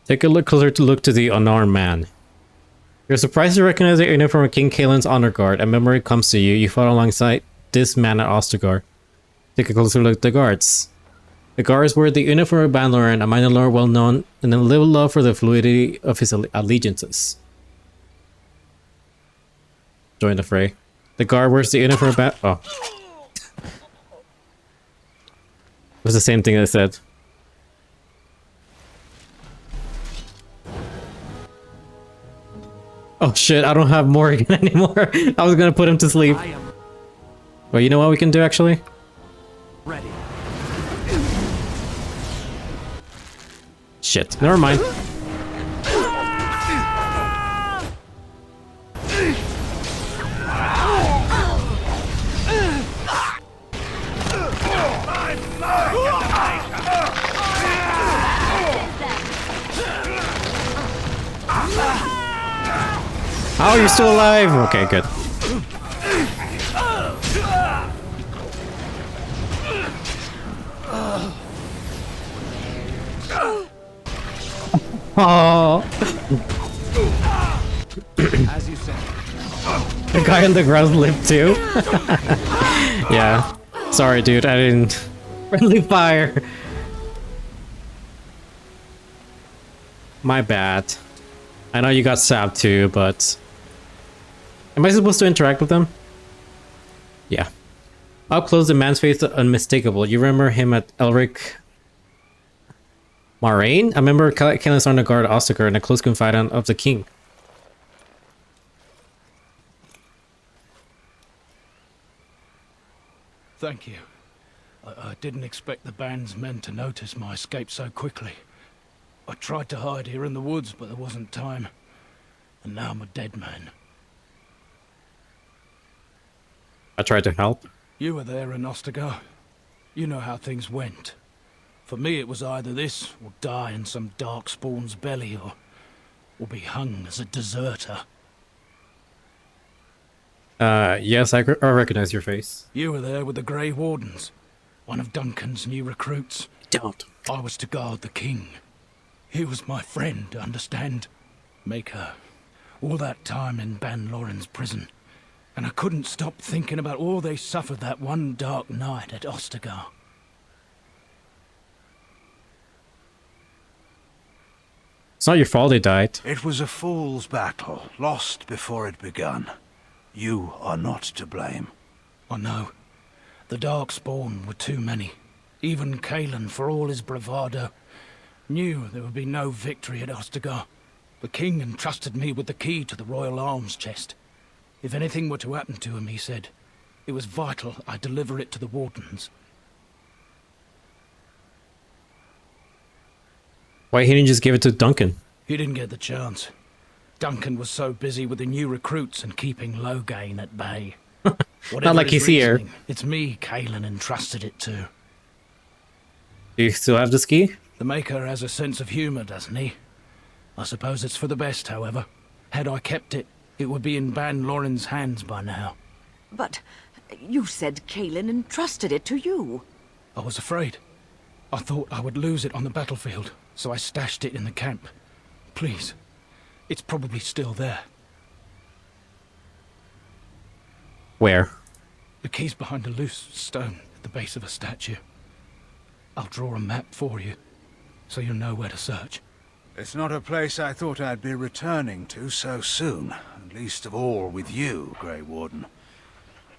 Take a closer look to the unarmed man. You're surprised to recognize the uniform of King Kaelin's honor guard. A memory comes to you. You fought alongside this man at OSTAGAR. Take a closer look at the guards. The guards wore the uniform of Ban Loren, a minor lord well known and a little love for the fluidity of his allegiances. Join the fray. The guard wears the uniform of Ban— oh. It was the same thing I said. Oh shit, I don't have Morgan anymore. I was gonna put him to sleep. Well, you know what we can do actually? Ready. Shit, never mind. Oh, you're still alive! Okay, good. Oh. As you said. The guy on the ground lived too? Yeah. Sorry, dude, I didn't... Friendly fire! My bad. I know you got stabbed too, but... Am I supposed to interact with them? Yeah. Up close, the man's face is unmistakable. You remember him at Elric Moraine? A member of Kaelin's honor guard OSTAGAR and a close confidant of the king. Thank you. I didn't expect the band's men to notice my escape so quickly. I tried to hide here in the woods, but there wasn't time. And now I'm a dead man. I tried to help. You were there in OSTAGAR. You know how things went. For me, it was either this, or die in some darkspawn's belly, or be hung as a deserter. Yes, I recognize your face. You were there with the Grey Wardens, one of Duncan's new recruits. Don't. I was to guard the king. He was my friend, understand? Maker. All that time in Ban Loren's prison. And I couldn't stop thinking about all they suffered that one dark night at OSTAGAR. It's not your fault they died. It was a fool's battle, lost before it begun. You are not to blame. I know. The Darkspawn were too many. Even Kaelin, for all his bravado, knew there would be no victory at OSTAGAR. The king entrusted me with the key to the royal arms chest. If anything were to happen to him, he said, it was vital I deliver it to the Wardens. Why he didn't just give it to Duncan? He didn't get the chance. Duncan was so busy with the new recruits and keeping Loghain at bay. Not like he's here. It's me Kaelin entrusted it to. Do you still have this key? The Maker has a sense of humor, doesn't he? I suppose it's for the best, however. Had I kept it, it would be in Ban Loren's hands by now. But you said Kaelin entrusted it to you. I was afraid. I thought I would lose it on the battlefield, so I stashed it in the camp. Please, it's probably still there. Where? The key's behind a loose stone at the base of a statue. I'll draw a map for you, so you'll know where to search. It's not a place I thought I'd be returning to so soon, and least of all with you, Grey Warden.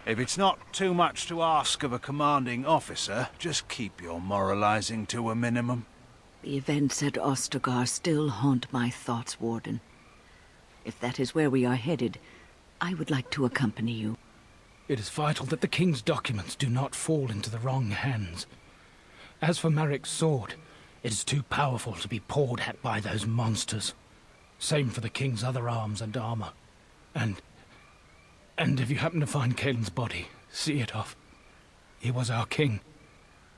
If it's not too much to ask of a commanding officer, just keep your moralizing to a minimum. The events at OSTAGAR still haunt my thoughts, Warden. If that is where we are headed, I would like to accompany you. It is vital that the king's documents do not fall into the wrong hands. As for Marik's sword, it is too powerful to be pawed at by those monsters. Same for the king's other arms and armor. And if you happen to find Kaelin's body, see it off. He was our king.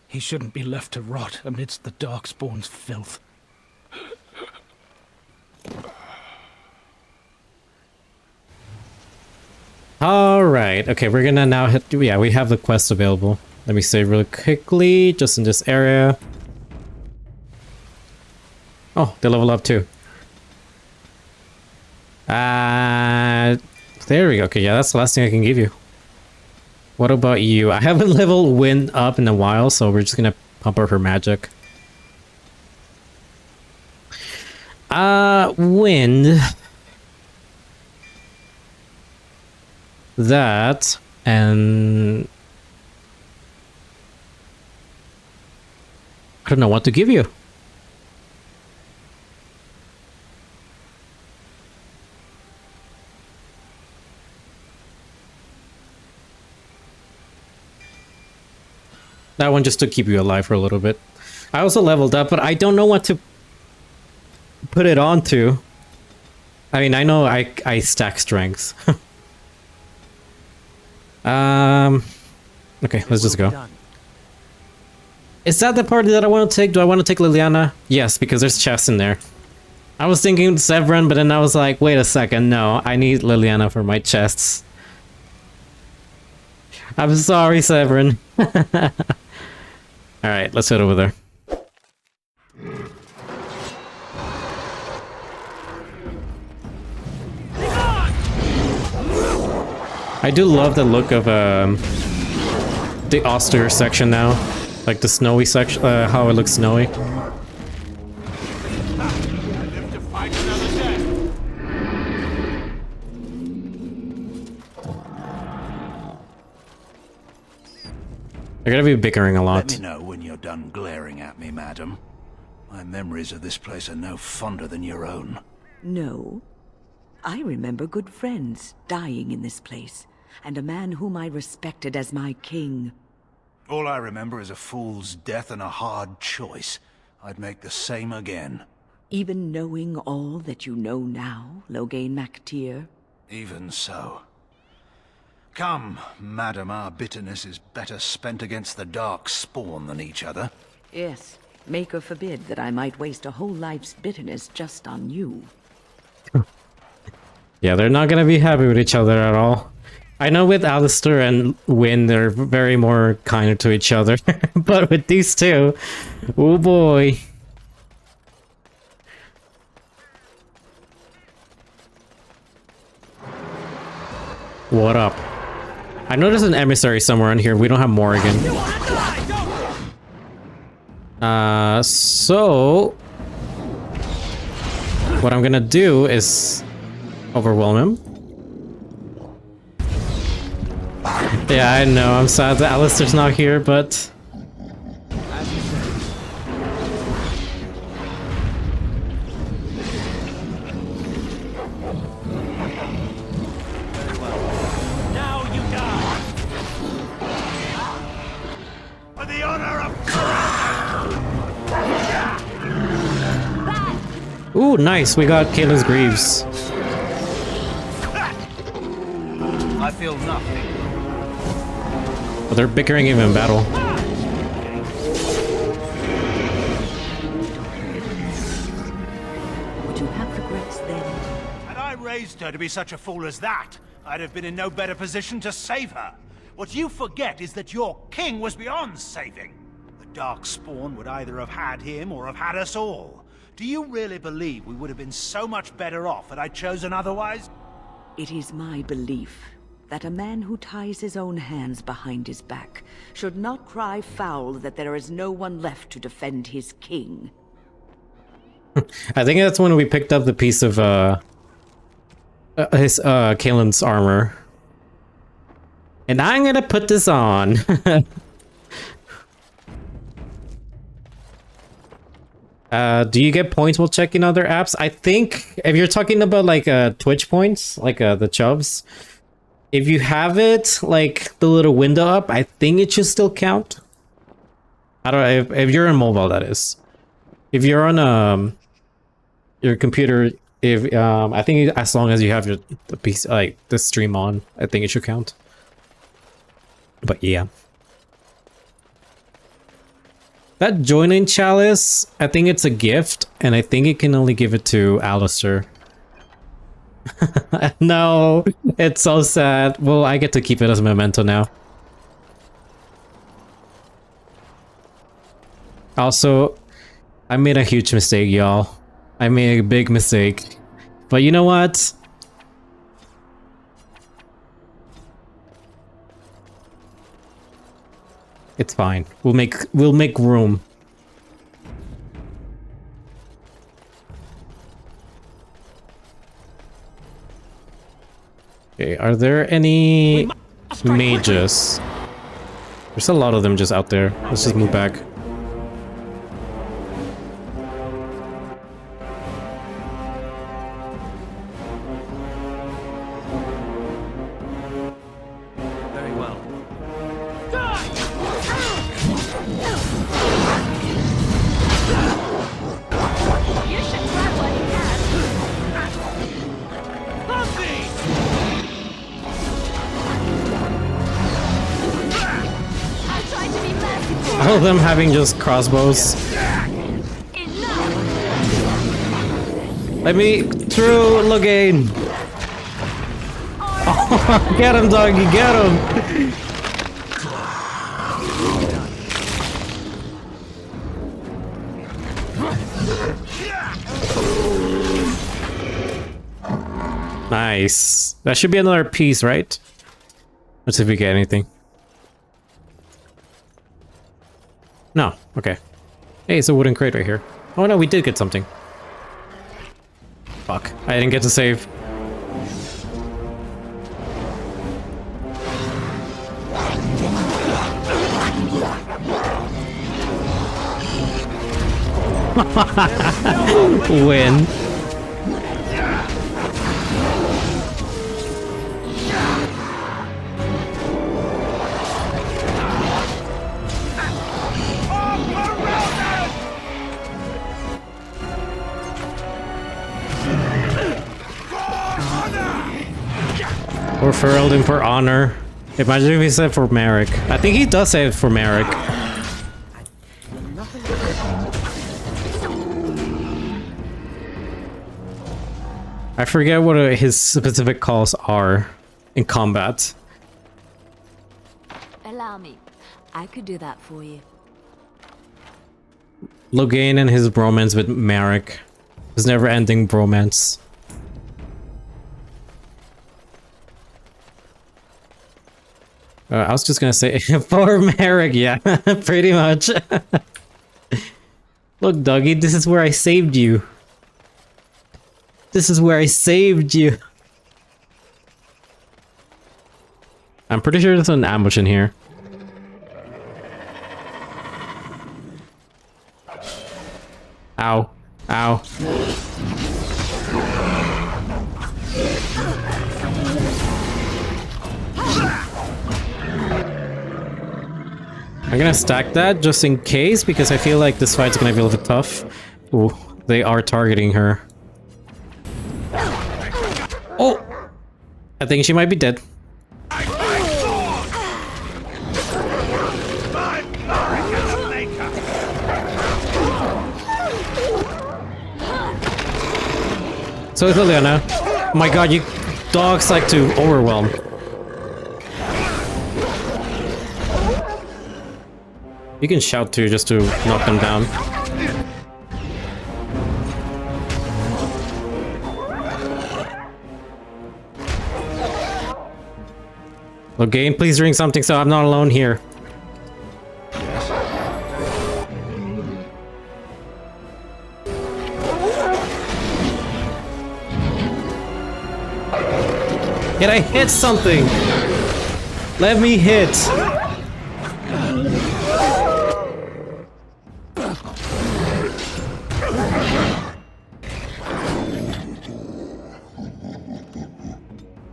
He shouldn't be left to rot amidst the Darkspawn's filth. Alright, okay, we're gonna now hit... Yeah, we have the quest available. Let me save really quickly, just in this area. Oh, Oh, they level up too. There we go. Okay, yeah, that's the last thing I can give you. What about you? I haven't leveled Wind up in a while, so we're just gonna pump up her magic. Wind. That, and... I don't know what to give you. That one just to keep you alive for a little bit. I also leveled up, but I don't know what to put it onto. I mean, I know I stack strengths. Okay, let's just go. Is that the party that I want to take? Do I want to take Liliana? Yes, because there's chests in there. I was thinking Severin, but then I was like, wait a second, no, I need Liliana for my chests. I'm sorry, Severin. Alright, let's head over there. I do love the look of the OSTAGAR section now. Like the snowy section, how it looks snowy. They're gonna be bickering a lot. Let me know when you're done glaring at me, madam. My memories of this place are no fonder than your own. No. I remember good friends dying in this place, and a man whom I respected as my king. All I remember is a fool's death and a hard choice. I'd make the same again. Even knowing all that you know now, Loghain MacTier? Even so. Come, madam, our bitterness is better spent against the dark spawn than each other. Yes. Maker forbid that I might waste a whole life's bitterness just on you. Yeah, they're not gonna be happy with each other at all. I know with Alistair and Wynne, they're very more kinder to each other. But with these two, oh boy. What up? I know there's an emissary somewhere in here. We don't have Morrigan. So... what I'm gonna do is overwhelm him. Yeah, I know. I'm sad that Alistair's not here, but... Now you die! For the honor of... Ooh, nice. We got Caitlyn's Greaves. I feel nothing. But they're bickering even in battle. Would you have regrets then? Had I raised her to be such a fool as that, I'd have been in no better position to save her. What you forget is that your king was beyond saving. The Darkspawn would either have had him or have had us all. Do you really believe we would have been so much better off had I chosen otherwise? It is my belief that a man who ties his own hands behind his back should not cry foul that there is no one left to defend his king. I think that's when we picked up the piece of his Caitlyn's armor. And I'm gonna put this on. Do you get points while checking other apps? I think if you're talking about like Twitch points, like the chubs, if you have it like the little window up, I think it should still count. I don't know if you're on mobile, that is. If you're on your computer, if I think as long as you have the piece like the stream on, I think it should count. But yeah. That joining chalice, I think it's a gift, and I think it can only give it to Alistair. No, it's so sad. Well, I get to keep it as a memento now. Also, I made a huge mistake, y'all. I made a big mistake. But you know what? It's fine. We'll make room. Okay, are there any mages? There's a lot of them just out there. Let's just move back. Very well. You should grab what you can. I'm trying to be merciful. All of them having just crossbows. Enough. Let me through, Logain. Oh, get him, doggy, get him. Nice. That should be another piece, right? Let's see if we get anything. No. Okay. Hey, it's a wooden crate right here. Oh no, we did get something. Fuck. I didn't get to save. Win. Or for Eldon for honor. Imagine if he said for Merrick. I think he does say it for Merrick. I forget what his specific calls are in combat. Allow me. I could do that for you. Logain and his bromance with Merrick. His never-ending bromance. I was just gonna say for Merrick, yeah, pretty much. Look, doggy, this is where I saved you. This is where I saved you. I'm pretty sure there's an ambush in here. Ow. Ow. I'm gonna stack that just in case, because I feel like this fight's gonna be a little bit tough. Ooh, they are targeting her. Oh! I think she might be dead. So is Liliana. Oh my god, you dogs like to overwhelm. You can shout too, just to knock them down. Logain, please drink something so I'm not alone here. Can I hit something? Let me hit.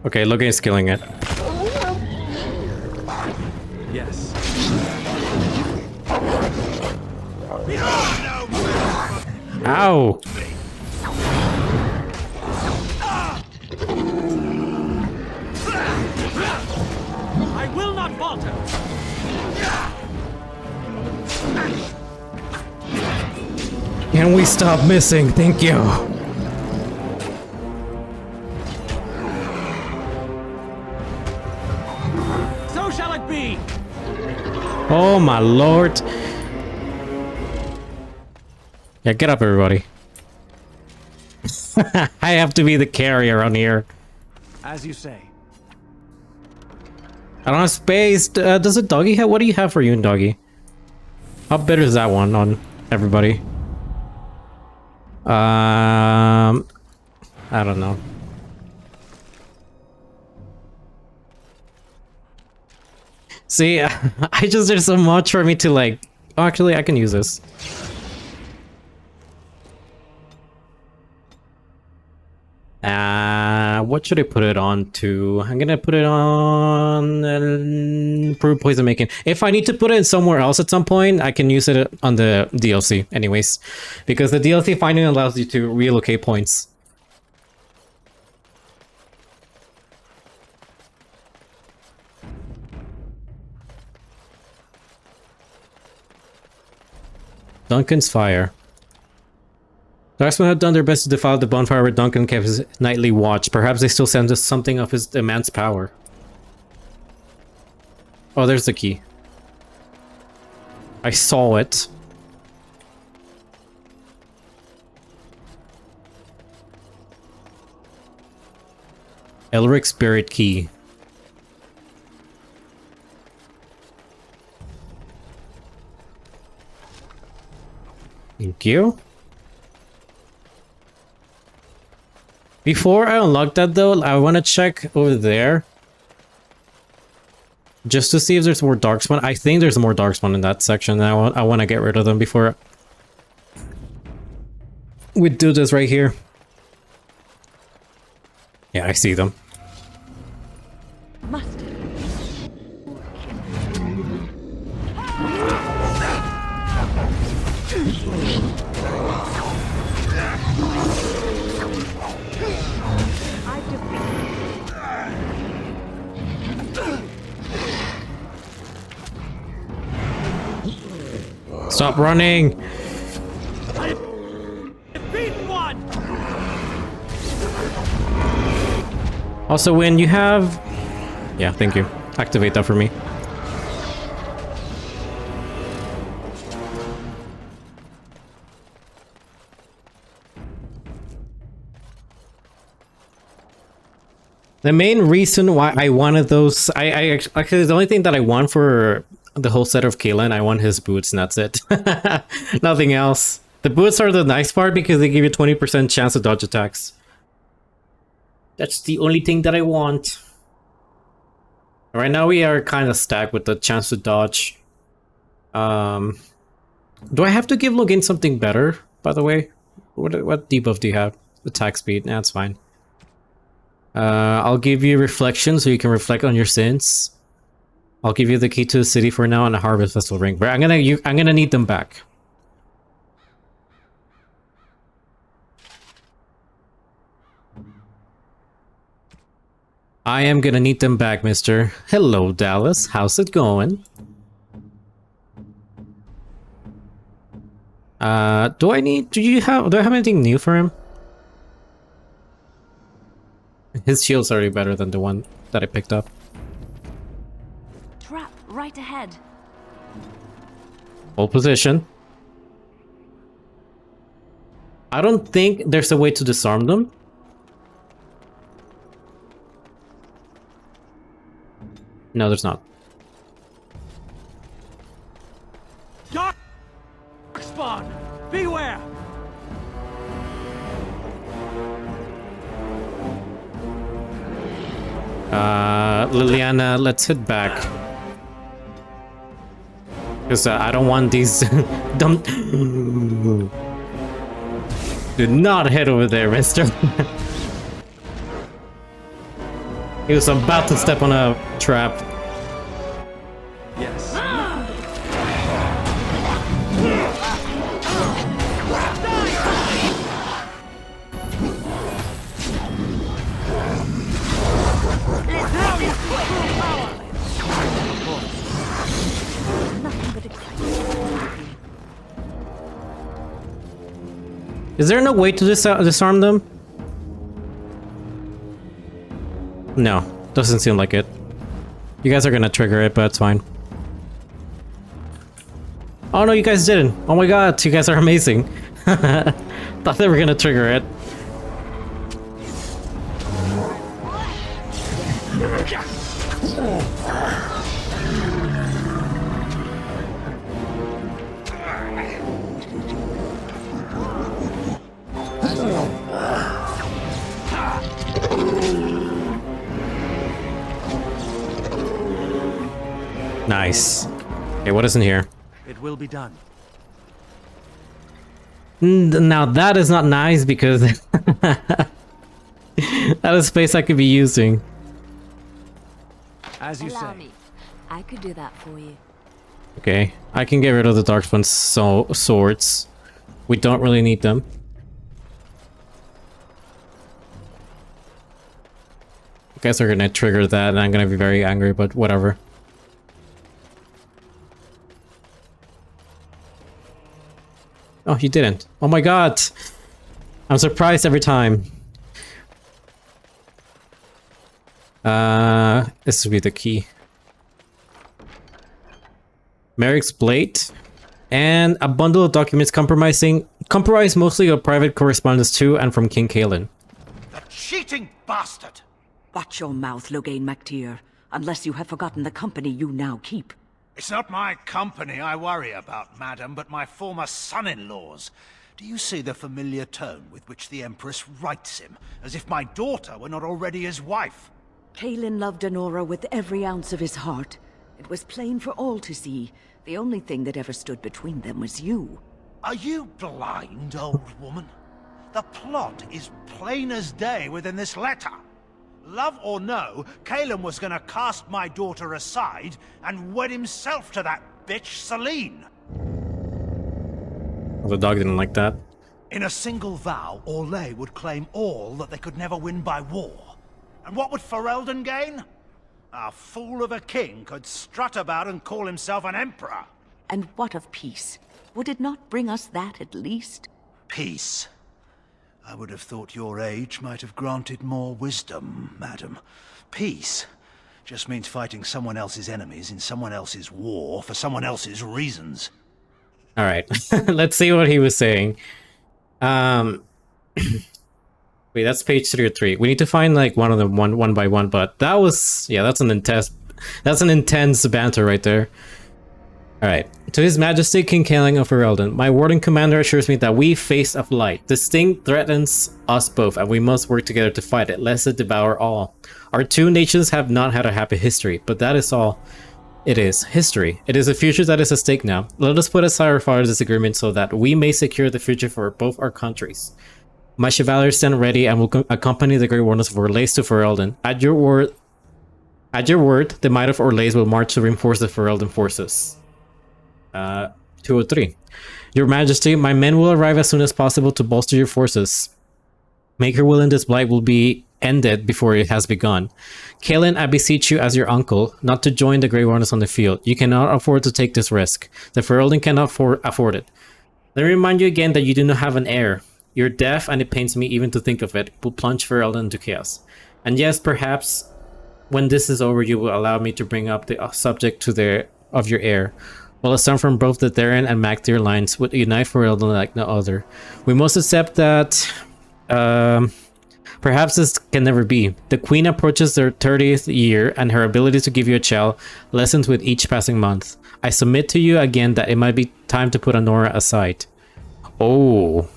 Okay, Logain's killing it. Yes. Ow! I will not falter. Can we stop missing? Thank you. So shall it be. Oh my lord. Yeah, get up everybody. I have to be the carrier on here. As you say. I don't have space. Does a doggy have? What do you have for you and doggy? How better is that one on everybody? I don't know. See, there's so much for me to like. Oh, actually, I can use this. What should I put it on to? I'm gonna put it on improve poison making. If I need to put it somewhere else at some point, I can use it on the DLC anyways, because the DLC finally allows you to relocate points. Duncan's fire. The Darksmen have done their best to defile the bonfire where Duncan kept his nightly watch. Perhaps they still send us something of his immense power. Oh, there's the key. I saw it. Elric's buried key. Thank you. Before I unlock that though, I want to check over there. Just to see if there's more Darkspawn. I think there's more Darkspawn in that section. And I want to get rid of them before we do this right here. Yeah, I see them. Must Stop running! Beat one! Also, when you have... Yeah, thank you. Activate that for me. The main reason why I wanted those... actually, the only thing that I want for the whole set of Kalen, I want his boots and that's it. Nothing else. The boots are the nice part because they give you 20% chance to dodge attacks. That's the only thing that I want. Right now we are kind of stacked with the chance to dodge. Do I have to give Logan something better, by the way? What debuff do you have? Attack speed? Nah, that's fine. I'll give you reflection so you can reflect on your sins. I'll give you the key to the city for now and a harvest vessel ring, but I'm gonna need them back. I am gonna need them back, mister. Hello, Dallas. How's it going? Do I have anything new for him? His shield's already better than the one that I picked up. Trap right ahead. Hold position. I don't think there's a way to disarm them. No, there's not. Darkspawn! Beware! Liliana, let's head back. Because I don't want these dumb... Do not head over there, mister. He was about to step on a trap. Yes. nothing but excitement. Is there no way to disarm them? No, doesn't seem like it. You guys are gonna trigger it, but it's fine. Oh no, you guys didn't. Oh my god, you guys are amazing. Thought they were gonna trigger it. Nice. Okay, what is in here? It will be done. Now that is not nice because that is space I could be using. As you Allow say. me. I could do that for you. Okay, I can get rid of the Darkspawn swords. We don't really need them. You guys are gonna trigger that and I'm gonna be very angry, but whatever. Oh, you didn't. Oh my god! I'm surprised every time. This would be the key. Merrick's blade. And a bundle of documents comprised mostly of private correspondence to and from King Kalen. The cheating bastard! Watch your mouth, Logain MacTier, unless you have forgotten the company you now keep. It's not my company I worry about, madam, but my former son-in-law's. Do you see the familiar tone with which the Empress writes him, as if my daughter were not already his wife? Kalen loved Honora with every ounce of his heart. It was plain for all to see. The only thing that ever stood between them was you. Are you blind, old woman? The plot is plain as day within this letter. Love or no, Kalen was gonna cast my daughter aside and wed himself to that bitch Celine. Oh, the dog didn't like that. In a single vow, Orlais would claim all that they could never win by war. And what would Ferelden gain? A fool of a king could strut about and call himself an emperor. And what of peace? Would it not bring us that at least? Peace. I would have thought your age might have granted more wisdom, madam. Peace just means fighting someone else's enemies in someone else's war for someone else's reasons. Alright, let's see what he was saying. Wait, that's page 3 or 3. We need to find like one of them one by one, but that was, yeah, that's an intense banter right there. Alright. To His Majesty King Kalen of Ferelden, my warden commander assures me that we face a blight. This thing threatens us both, and we must work together to fight it, lest it devour all. Our two nations have not had a happy history, but that is all it is. History. It is a future that is at stake now. Let us put aside our father's disagreement so that we may secure the future for both our countries. My chevaliers stand ready and will accompany the great wardens of Orlais to Ferelden. At your word, the might of Orlais will march to reinforce the Ferelden forces. 203. Your Majesty, my men will arrive as soon as possible to bolster your forces. Make your will in this blight will be ended before it has begun. Kalen, I beseech you as your uncle, not to join the Grey Wardens on the field. You cannot afford to take this risk. The Ferelden cannot afford it. Let me remind you again that you do not have an heir. You're deaf, and it pains me even to think of it. Will plunge Ferelden into chaos. And yes, perhaps when this is over, you will allow me to bring up the subject of your heir. While a son from both the Theron and MacTier lines would unite Ferelden like no other. We must accept that perhaps this can never be. The Queen approaches her 30th year, and her ability to give you a child lessens with each passing month. I submit to you again that it might be time to put Honora aside. Oh.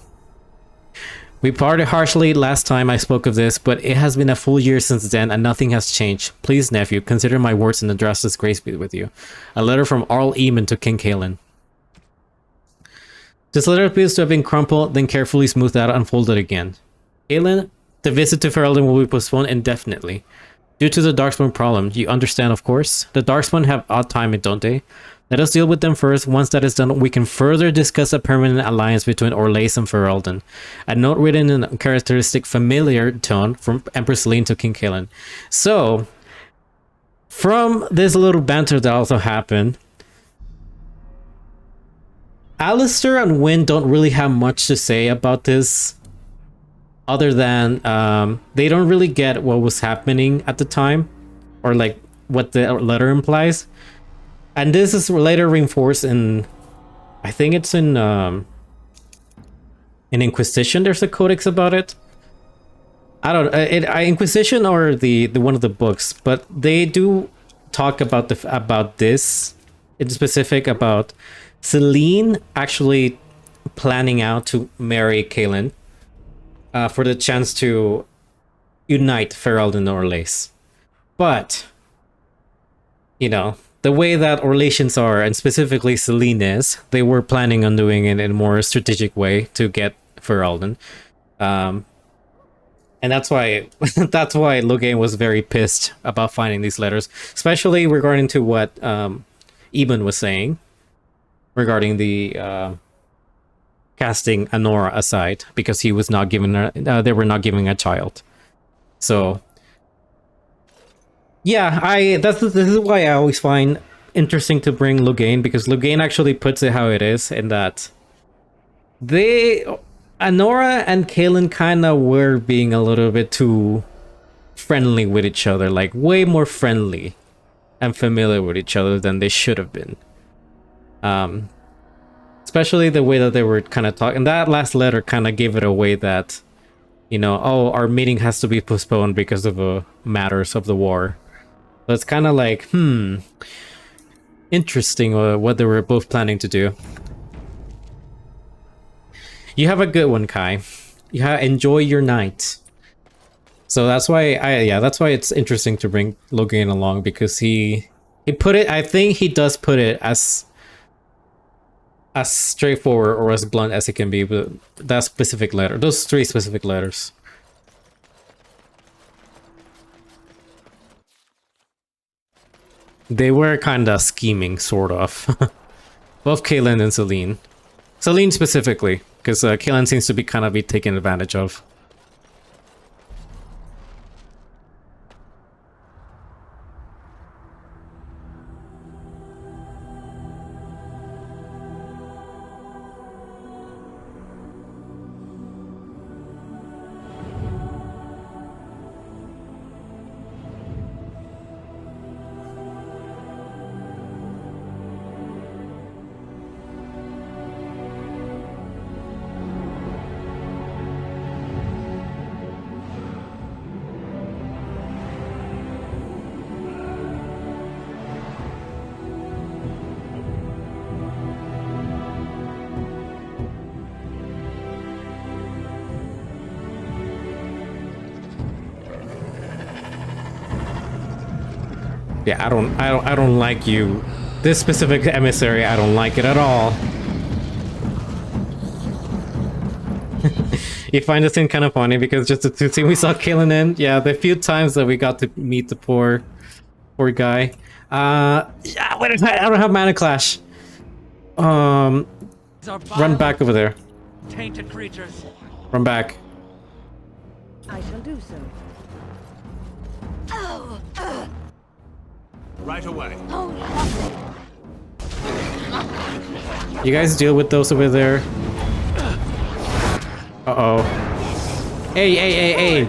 We parted harshly last time I spoke of this, but it has been a full year since then and nothing has changed. Please, nephew, consider my words and address this grace be with you. A letter from Arl Eamon to King Kalen. This letter appears to have been crumpled, then carefully smoothed out and folded again. Kalen, the visit to Ferelden will be postponed indefinitely. Due to the Darkspawn problem, you understand, of course? The Darkspawn have odd timing, don't they? Let us deal with them first. Once that is done, we can further discuss a permanent alliance between Orlais and Ferelden. A note written in a characteristic familiar tone from Empress Celine to King Kalen. So, from this little banter that also happened, Alistair and Wynne don't really have much to say about this, other than they don't really get what was happening at the time, or like what the letter implies. And this is later reinforced in, I think it's in Inquisition, there's a codex about it. I don't Inquisition or the one of the books, but they do talk about about this in specific, about Celine actually planning out to marry Kaelin for the chance to unite Ferald and Orlais. But you know, the way that relations are, and specifically Celine is, they were planning on doing it in a more strategic way to get Ferelden. And that's why that's why Logain was very pissed about finding these letters, especially regarding to what Eben was saying regarding the casting Anora aside, because he was not given they were not giving a child. So yeah, this is why I always find interesting to bring Logain, because Logain actually puts it how it is, in that Anora and Kaelin kind of were being a little bit too friendly with each other, like way more friendly and familiar with each other than they should have been. Especially the way that they were kind of talking. That last letter kind of gave it away that, you know, oh, our meeting has to be postponed because of matters of the war. So it's kind of like, interesting what they were both planning to do. You have a good one, Kai. Enjoy your night. So that's why that's why it's interesting to bring Logain along, because he put it, I think he does put it as straightforward or as blunt as it can be with that specific letter, those 3 specific letters. They were kind of scheming, sort of. Both Kaelin and Celine. Celine specifically, because Kaelin seems to be kind of taken advantage of. Yeah, I don't like you. This specific emissary, I don't like it at all. You find this thing kind of funny because just to see we saw Kaelin in, yeah, the few times that we got to meet the poor guy. Yeah, wait, I don't have mana clash. Run back over there. Tainted creatures. Run back. I shall do so. Right away. You guys deal with those over there. Uh-oh. Hey.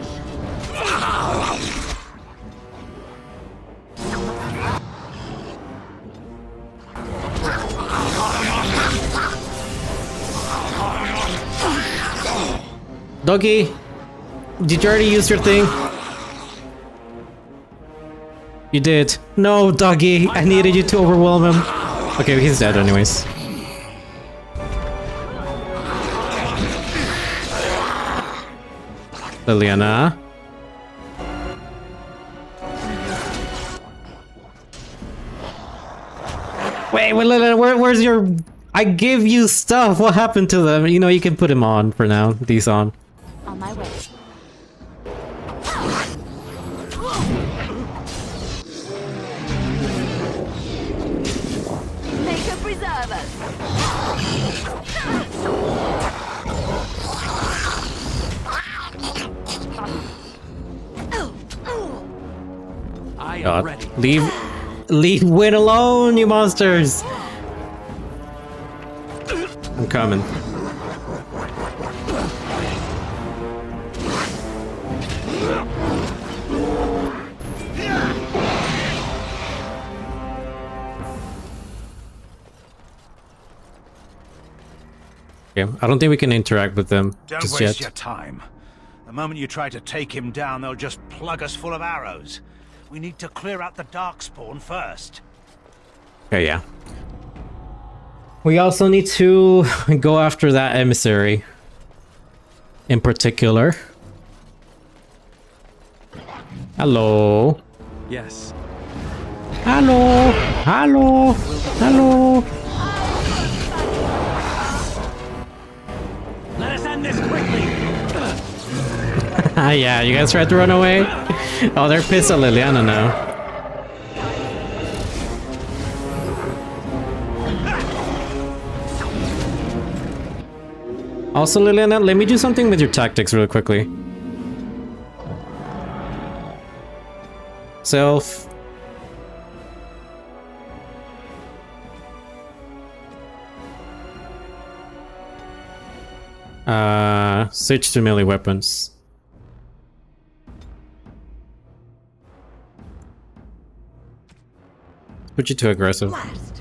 Doggy, did you already use your thing? You did. No, Doggy, I needed you to overwhelm him. Okay, he's dead anyways. Liliana. Wait, Liliana, where's your... I gave you stuff. What happened to them? You know, you can put him on for now. These on. On my way. Make a preserve us. I am God. ready. Leave Win alone, you monsters! I'm coming. Okay, I don't think we can interact with them Don't just waste yet. your time. The moment you try to take him down, they'll just plug us full of arrows. We need to clear out the Darkspawn first. Okay, yeah. We also need to go after that emissary. In particular. Hello. Yes. Hello. Hello. Hello. Let us end this quickly. Yeah, you guys tried to run away? Oh, they're pissed at Liliana now. Also, Liliana, let me do something with your tactics really quickly. Self. Switch to melee weapons. Put you to aggressive. Blast.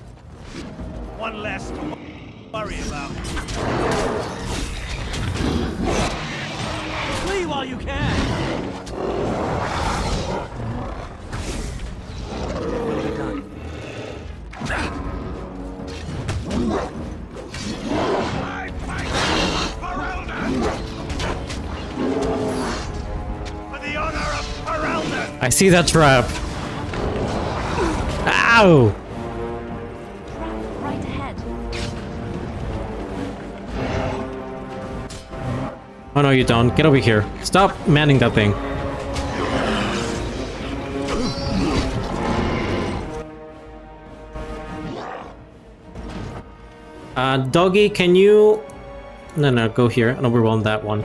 One less to worry about. Flee while you can. For the honor of Ferelden! I see that trap. Ow! Right ahead. Oh no, you don't. Get over here. Stop manning that thing. Doggy, can you... No, go here and overwhelm that one.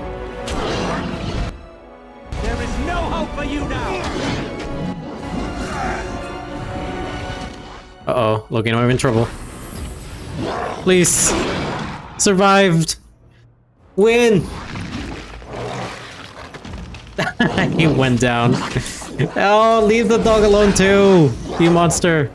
There is no hope for you now. Uh-oh, Logan, I'm in trouble. Please. Survived. Win! He went down. Oh, leave the dog alone too, you monster.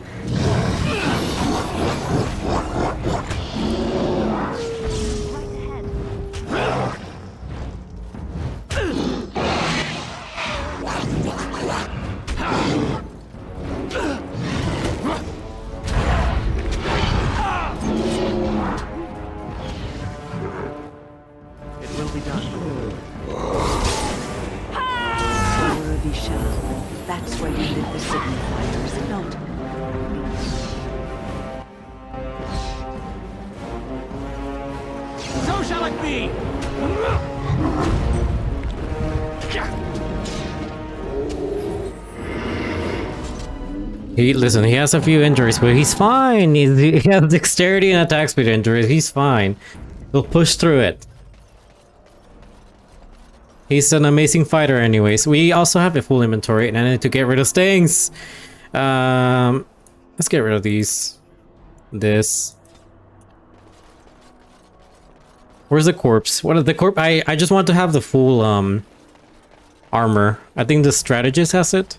It will be done. That's where you lit the signifier, is it not? So shall it be. Listen, he has a few injuries, but he's fine. He has dexterity and attack speed injuries. He's fine. He'll push through it. He's an amazing fighter anyways. We also have a full inventory and I need to get rid of stings. Let's get rid of these. This. Where's the corpse? What is the corpse? I just want to have the full armor. I think the strategist has it.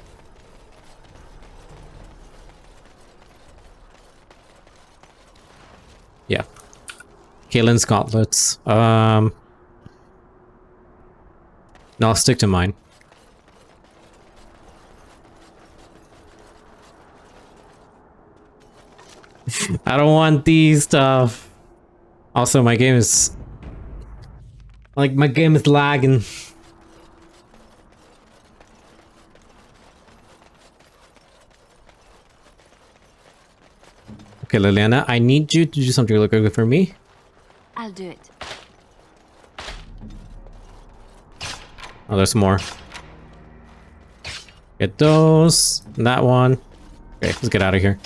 Yeah. Kaelin's gauntlets. No, I'll stick to mine. I don't want these stuff. Also, my game is... Like, my game is lagging. Okay, Liliana, I need you to do something really good for me. I'll do it. Oh, there's more. Get those. That one. Okay, let's get out of here.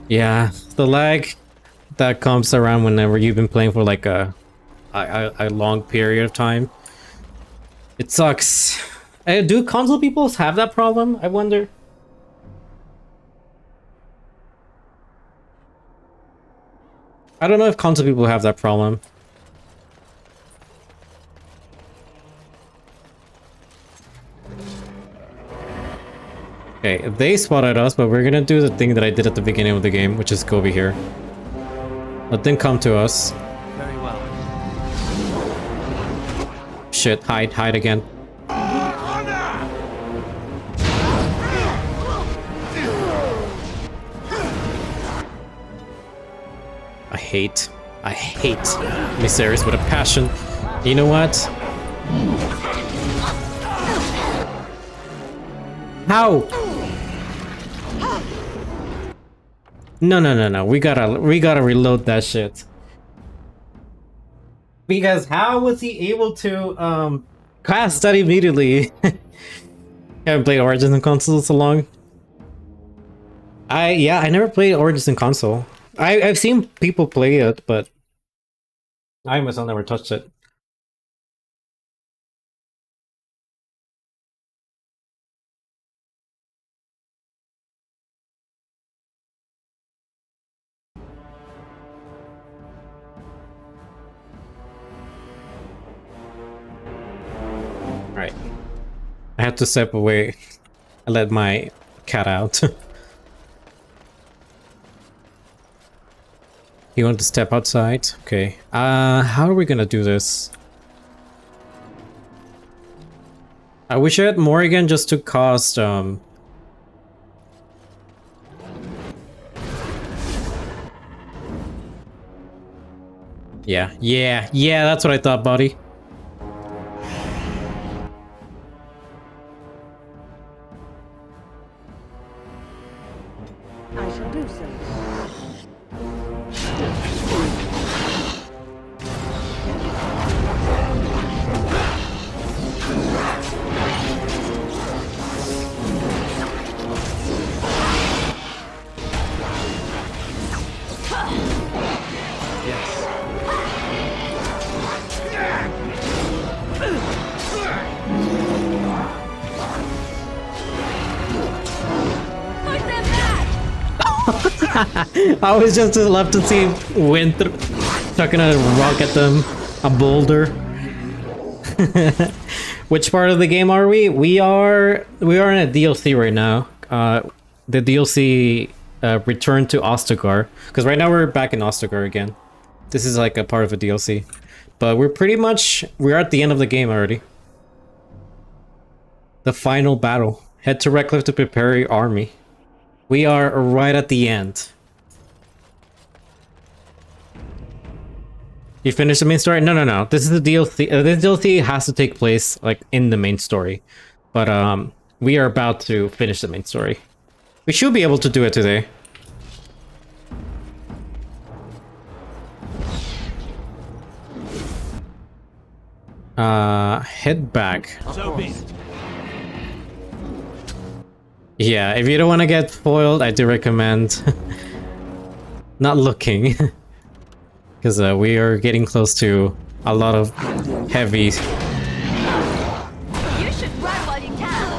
Yeah, the lag that comes around whenever you've been playing for like a long period of time. It sucks. Do console people have that problem? I wonder. I don't know if console people have that problem. Okay, they spotted us, but we're gonna do the thing that I did at the beginning of the game, which is go over here. Let them come to us. Very well. shit, hide again. I hate Mysteries with a passion. You know what? How? No. We gotta reload that shit. Because how was he able to cast that immediately? Haven't played Origins in console so long. I never played Origins in console. I've seen people play it, but I myself never touched it. Right. I had to step away. I let my cat out. You want to step outside? Okay. How are we gonna do this? I wish I had Morrigan just to cost, Yeah, that's what I thought, buddy. I shall do so. I was just left to see wind chucking a rock at them, a boulder. Which part of the game are we? We are in a DLC right now. The DLC Return to Ostagar, because right now we're back in Ostagar again. This is like a part of a DLC, but we're at the end of the game already. The final battle. Head to Redcliffe to prepare your army. We are right at the end. You finished the main story? No. This is the DLC. This DLC has to take place like in the main story, but we are about to finish the main story. We should be able to do it today. Head back. So be it. Yeah, if you don't want to get foiled, I do recommend not looking. Because we are getting close to a lot of heavy. You should run while you can.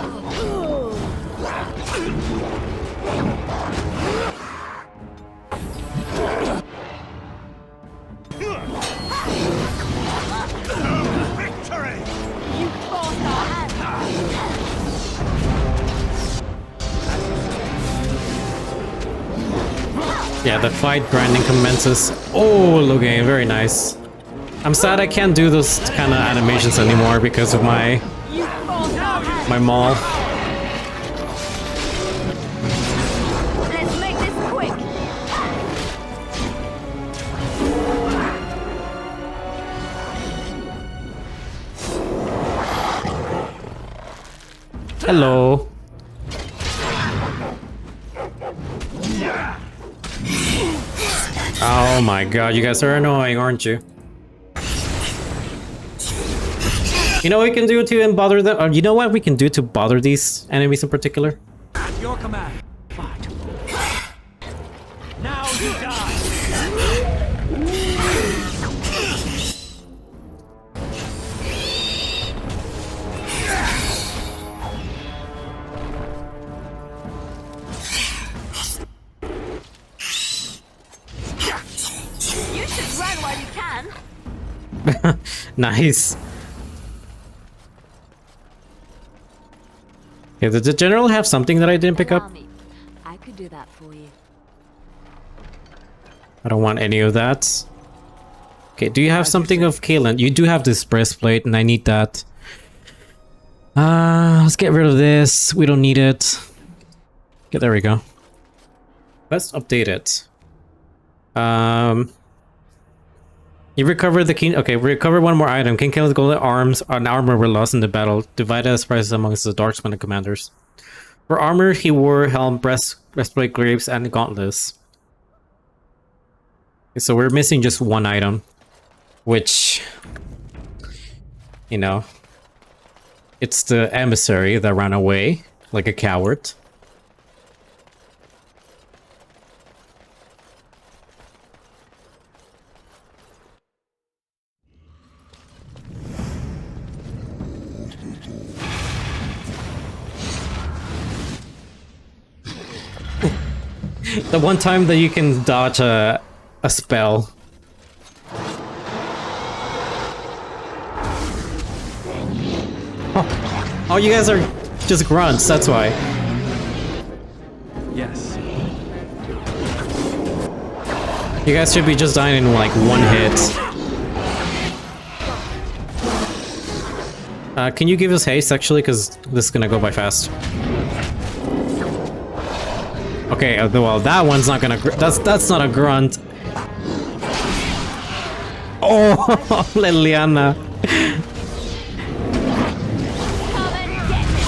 Victory! You forced our hand. Yeah, the fight grinding commences. Oh, looking very nice. I'm sad I can't do those kind of animations anymore because of my You forced our hand. maul. Let's make this quick. Hello. Oh my god, you guys are annoying, aren't you? You know what we can do to bother them? Or you know what we can do to bother these enemies in particular? At your command. Fight. Now you die. You should run while you can. Nice. Yeah, did the general have something that I didn't pick up? Allow me. I could do that for you. I don't want any of that. Okay, do you have something of Kaelin? You do have this breastplate, and I need that. Let's get rid of this. We don't need it. Okay, there we go. Let's update it. You recovered the king. Okay, we recovered one more item. King Kaelin's golden arms and armor were lost in the battle, divided as prizes amongst the Darkspawn commanders. For armor, he wore helm, breastplate, greaves, and gauntlets. Okay, so we're missing just one item, which, you know, it's the emissary that ran away like a coward. The one time that you can dodge a spell. Oh, you guys are just grunts, that's why. Yes. You guys should be just dying in like one hit. Can you give us haste actually, because this is gonna go by fast. Okay, well that one's not gonna. That's not a grunt. Oh, Liliana. Come and get it.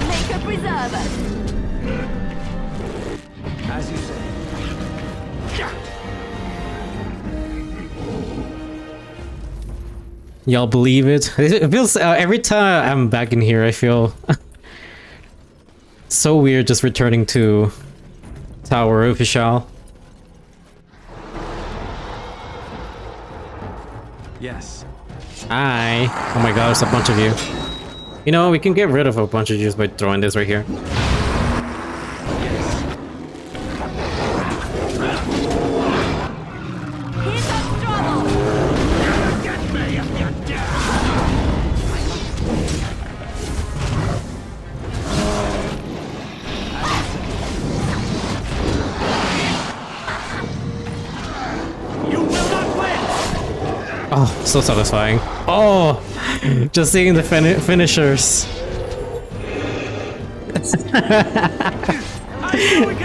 Make a preserver. As you say. Y'all believe it? It feels every time I'm back in here, I feel so weird just returning to Tower Official. Yes. Hi. Oh my god, there's a bunch of you. You know, we can get rid of a bunch of you just by throwing this right here. Here comes trouble. You will not win! Oh, so satisfying. Oh, just seeing the finishers.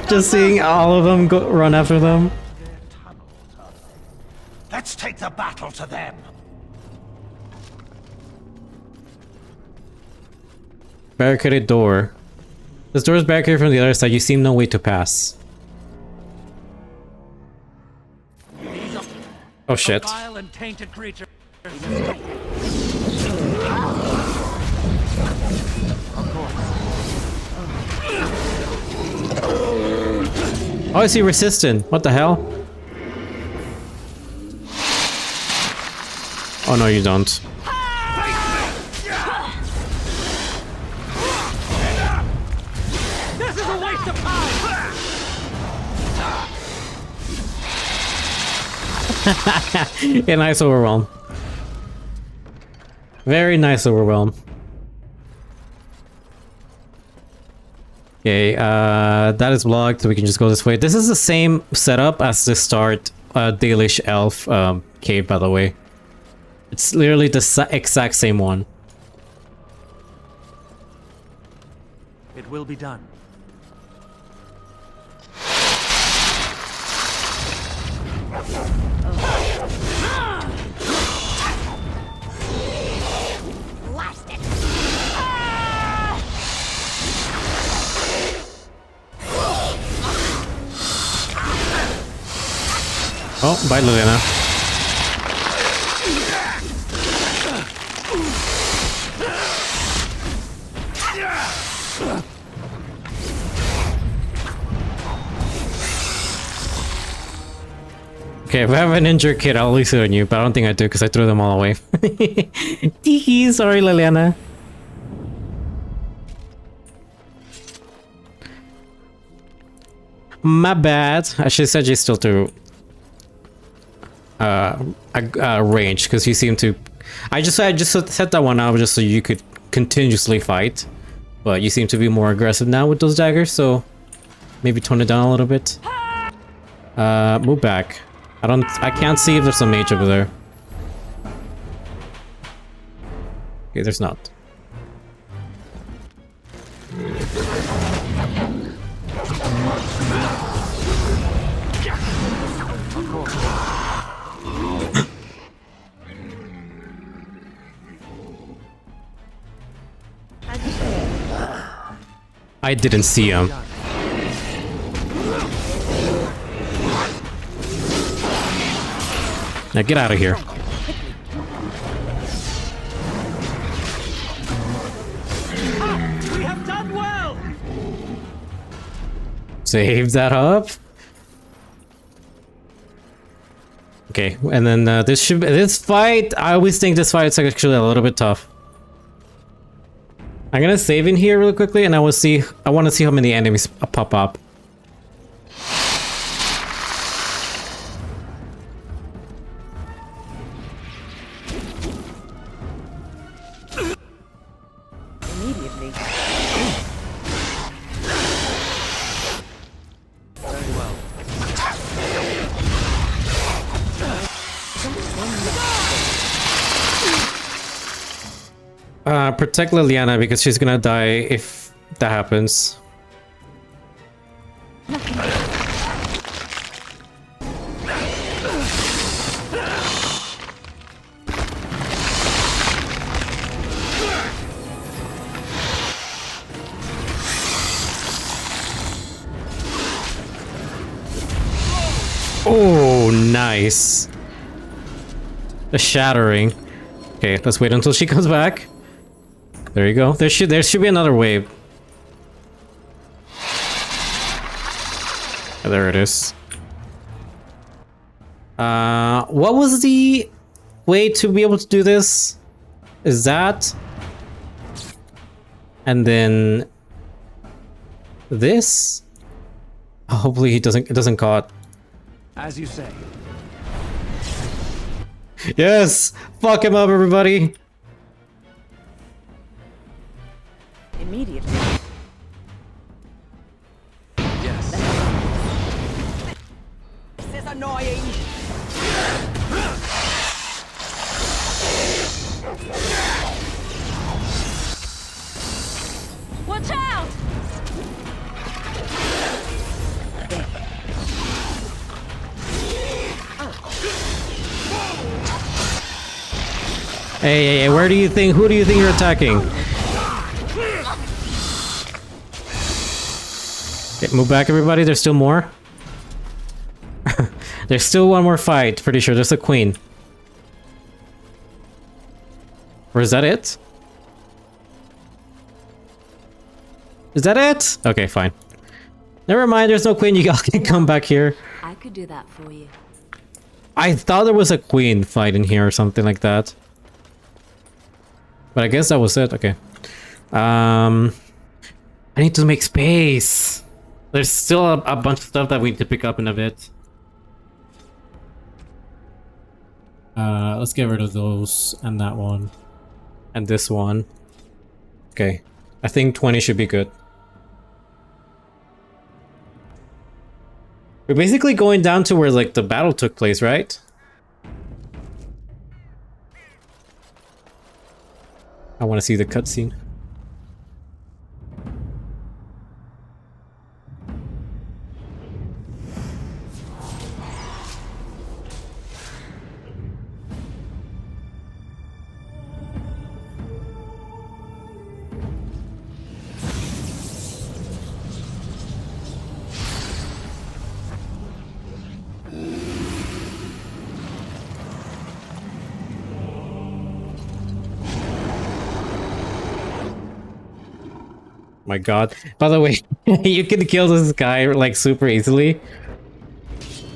Just seeing all of them go run after them. Let's take the battle to them. Barricaded door. This door is barricaded from the other side. You seem no way to pass. Oh shit. Vile and tainted creature. Oh, I see resistant. What the hell? Oh no, you don't. This is a waste of time! Yeah, nice overwhelm. Very nice overwhelm. Okay, that is blocked, so we can just go this way. This is the same setup as the start Dalish Elf cave, by the way. It's literally the exact same one. It will be done. Blast it. Oh, bye, Liliana. Okay, if I have an injured kid, I'll leave it on you, but I don't think I do because I threw them all away. Tiki, sorry, Liliana. My bad. I should have said you still to range because you seem to. I just set that one out just so you could continuously fight, but you seem to be more aggressive now with those daggers. So Maybe tone it down a little bit. Move back. I can't see if there's a mage over there. Okay, there's not. I didn't see him. Now get out of here. We have done well. Save that up. Okay, and then this fight. I always think this fight is actually a little bit tough. I'm gonna save in here really quickly, and I want to see how many enemies pop up. Immediately. Very well. Protect Liliana because she's gonna die if that happens. Oh, nice. The shattering. Okay, let's wait until she comes back. There you go. There should be another wave. Oh, there it is. What was the way to be able to do this? Is that? And then this? Hopefully it doesn't caught. As you say. Yes! Fuck him up, everybody! Immediately. Yes. This is annoying. Watch out! Hey, who do you think you're attacking? Okay, move back, everybody. There's still more. There's still one more fight. Pretty sure there's a queen. Or is that it? Is that it? Okay, fine. Never mind. There's no queen. You guys can come back here. I could do that for you. I thought there was a queen fight in here or something like that. But I guess that was it. Okay. I need to make space. There's still a bunch of stuff that we need to pick up in a bit. Let's get rid of those and that one. And this one. Okay. I think 20 should be good. We're basically going down to where like the battle took place, right? I want to see the cutscene. My god. By the way, you can kill this guy like super easily.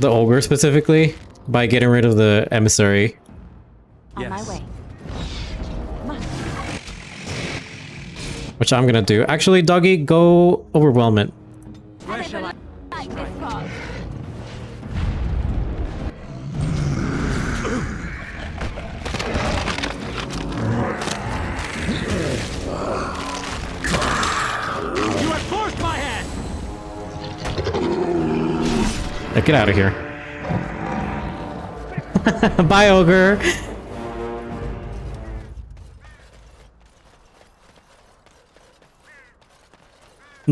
The ogre specifically. By getting rid of the emissary. On my Yes. way. Which I'm gonna do. Actually, doggy, go overwhelm it. Where shall I? Like this box. You have forced my hand. Get out of here. Bye, ogre.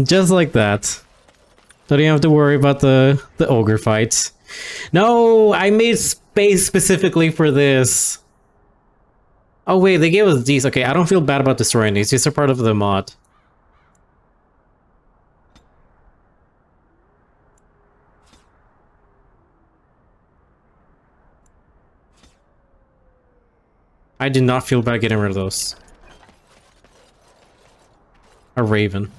Just like that. Don't even have to worry about the ogre fights. No, I made space specifically for this. Oh wait, they gave us these. Okay, I don't feel bad about destroying these. These are part of the mod. I did not feel bad getting rid of those. A raven.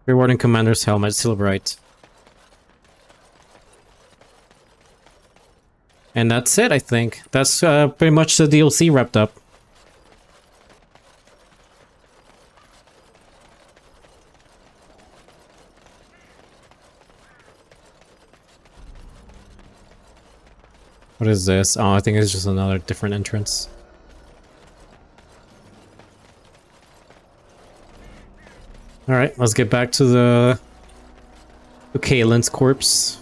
Rewarding commander's helmet, Silverite. And that's it, I think. That's pretty much the DLC wrapped up. What is this? Oh, I think it's just another different entrance. Alright, let's get back to the Kaelin's corpse.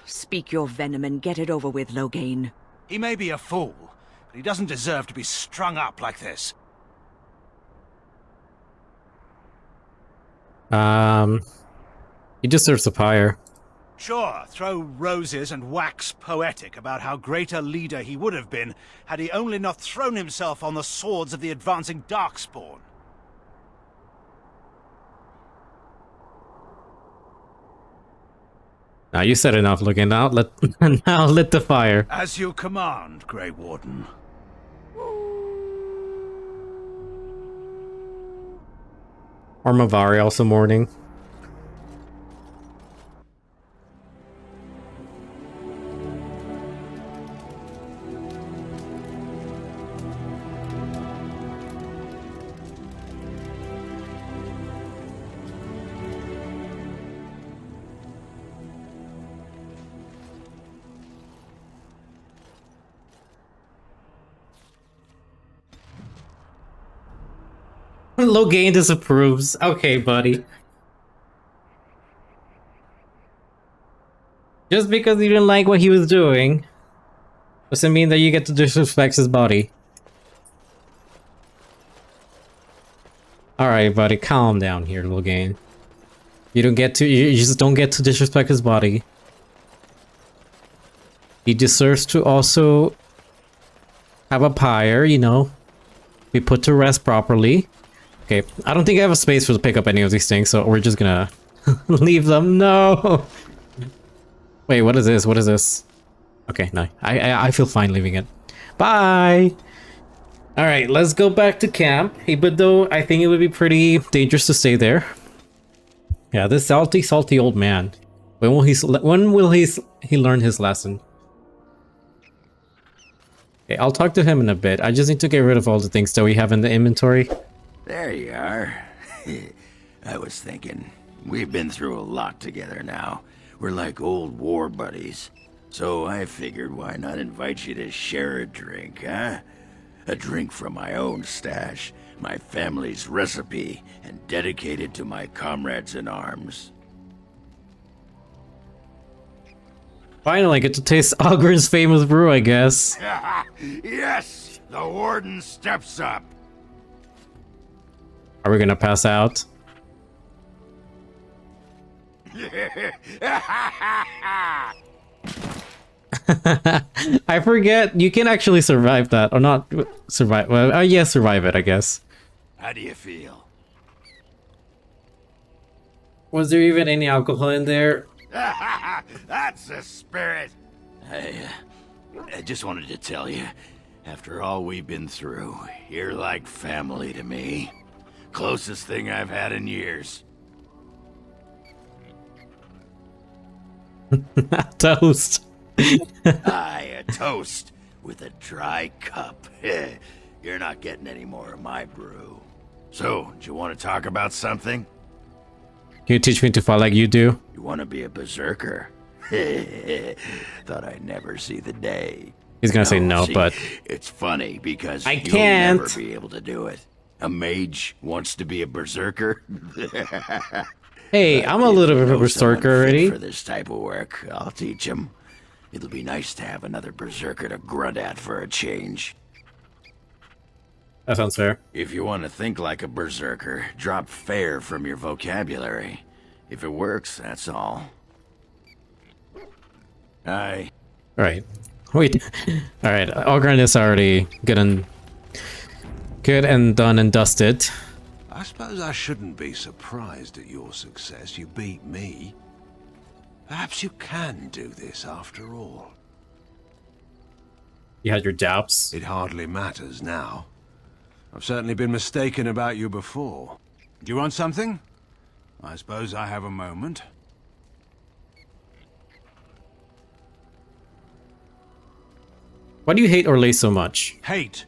Speak your venom and get it over with, Loghain. He may be a fool, but he doesn't deserve to be strung up like this. He deserves a pyre. Sure, throw roses and wax poetic about how great a leader he would have been had he only not thrown himself on the swords of the advancing Darkspawn. Now you said enough, looking out. Now lit the fire. As you command, Grey Warden. Or Mavari also mourning. Loghain disapproves. Okay, buddy. Just because you didn't like what he was doing doesn't mean that you get to disrespect his body. Alright, buddy, calm down here, Loghain. You just don't get to disrespect his body. He deserves to also have a pyre, you know, be put to rest properly. Okay, I don't think I have a space to pick up any of these things, so we're just gonna leave them. No! Wait, what is this? What is this? Okay, no. I feel fine leaving it. Bye! Alright, let's go back to camp. But though, I think it would be pretty dangerous to stay there. Yeah, this salty old man. When will he learn his lesson? Okay, I'll talk to him in a bit. I just need to get rid of all the things that we have in the inventory. There you are. I was thinking, we've been through a lot together now. We're like old war buddies. So I figured why not invite you to share a drink, huh? A drink from my own stash, my family's recipe, and dedicated to my comrades in arms. Finally, I get to taste Ogren's famous brew, I guess. Yes! The warden steps up! Are we gonna pass out? I forget, you can actually survive that, or not survive, well, yeah, survive it, I guess. How do you feel? Was there even any alcohol in there? That's the spirit! I just wanted to tell you, after all we've been through, you're like family to me. closest thing I've had in years. Toast. Aye, a toast with a dry cup. You're not getting any more of my brew. So, do you want to talk about something? Can you teach me to fight like you do? You want to be a berserker? Thought I'd never see the day. He's gonna say no, see, but it's funny because I you'll can't. never be able to do it. A mage wants to be a berserker. hey, I'm a little bit of a berserker already. For this type of work, I'll teach him. It'll be nice to have another berserker to grunt at for a change. That sounds fair. If you want to think like a berserker, drop fair from your vocabulary. If it works, that's all. Aye. Alright. Wait. Alright, Ogren is already good and done and dusted. I suppose I shouldn't be surprised at your success. You beat me. Perhaps you can do this after all. You had your doubts. It hardly matters now. I've certainly been mistaken about you before. Do you want something? I suppose I have a moment. Why do you hate Orlais so much? Hate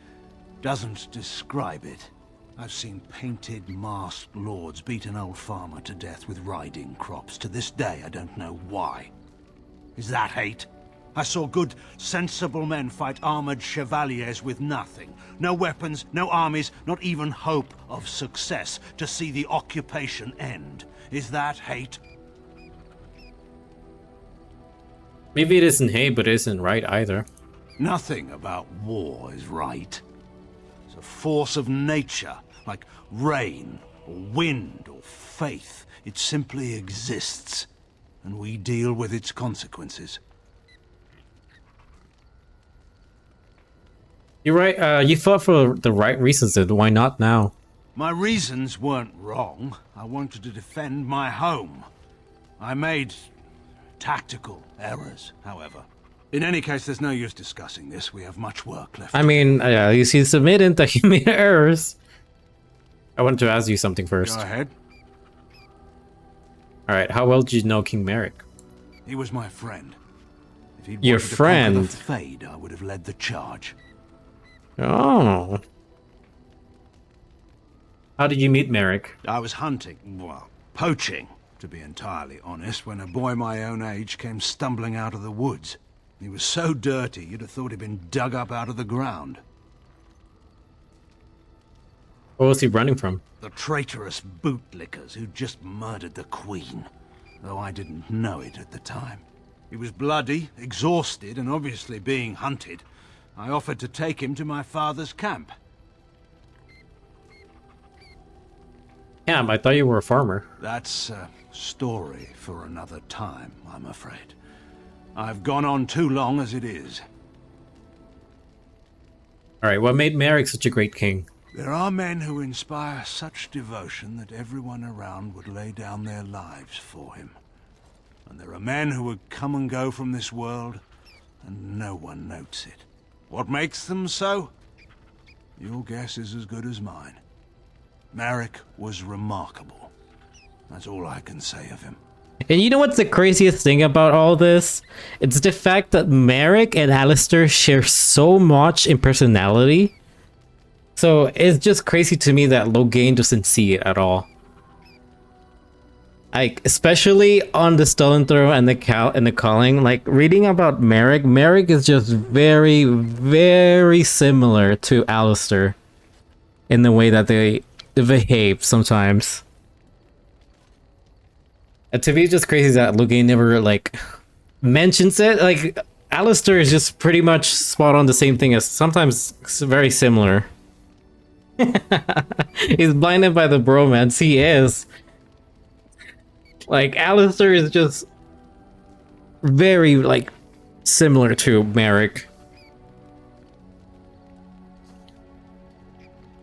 doesn't describe it. I've seen painted, masked lords beat an old farmer to death with riding crops. To this day, I don't know why. Is that hate? I saw good, sensible men fight armored chevaliers with nothing. No weapons, no armies, not even hope of success to see the occupation end. Is that hate? Maybe it isn't hate, but it isn't right either. Nothing about war is right. It's a force of nature, like rain, or wind, or faith. It simply exists, and we deal with its consequences. You're right, you fought for the right reasons, then why not now? My reasons weren't wrong. I wanted to defend my home. I made tactical errors, however. In any case, there's no use discussing this. We have much work left. I mean, you see, submitted that you made errors. I wanted to ask you something first. Go ahead. Alright, how well did you know King Merrick? He was my friend. If he'd Your wanted to conquer friend? the Fade, I would have led the charge. Oh. How did you meet Merrick? I was hunting, well, poaching, to be entirely honest, when a boy my own age came stumbling out of the woods. He was so dirty, you'd have thought he'd been dug up out of the ground. What was he running from? The traitorous bootlickers who'd just murdered the Queen, though I didn't know it at the time. He was bloody, exhausted, and obviously being hunted. I offered to take him to my father's camp. Cam, I thought you were a farmer. That's a story for another time, I'm afraid. I've gone on too long as it is. Alright, what made Merrick such a great king? There are men who inspire such devotion that everyone around would lay down their lives for him. And there are men who would come and go from this world, and no one notes it. What makes them so? Your guess is as good as mine. Merrick was remarkable. That's all I can say of him. And you know what's the craziest thing about all this? It's the fact that Merrick and Alistair share so much in personality. So it's just crazy to me that Loghain doesn't see it at all. Like, especially on the Stolen Throne and the Calling, like reading about Merrick is just very, very similar to Alistair in the way that they behave sometimes. And to me, it's just crazy that Loghain never, like, mentions it. Like, Alistair is just pretty much spot on the same thing as sometimes very similar. He's blinded by the bromance. He is. Like, Alistair is just very, like, similar to Merrick.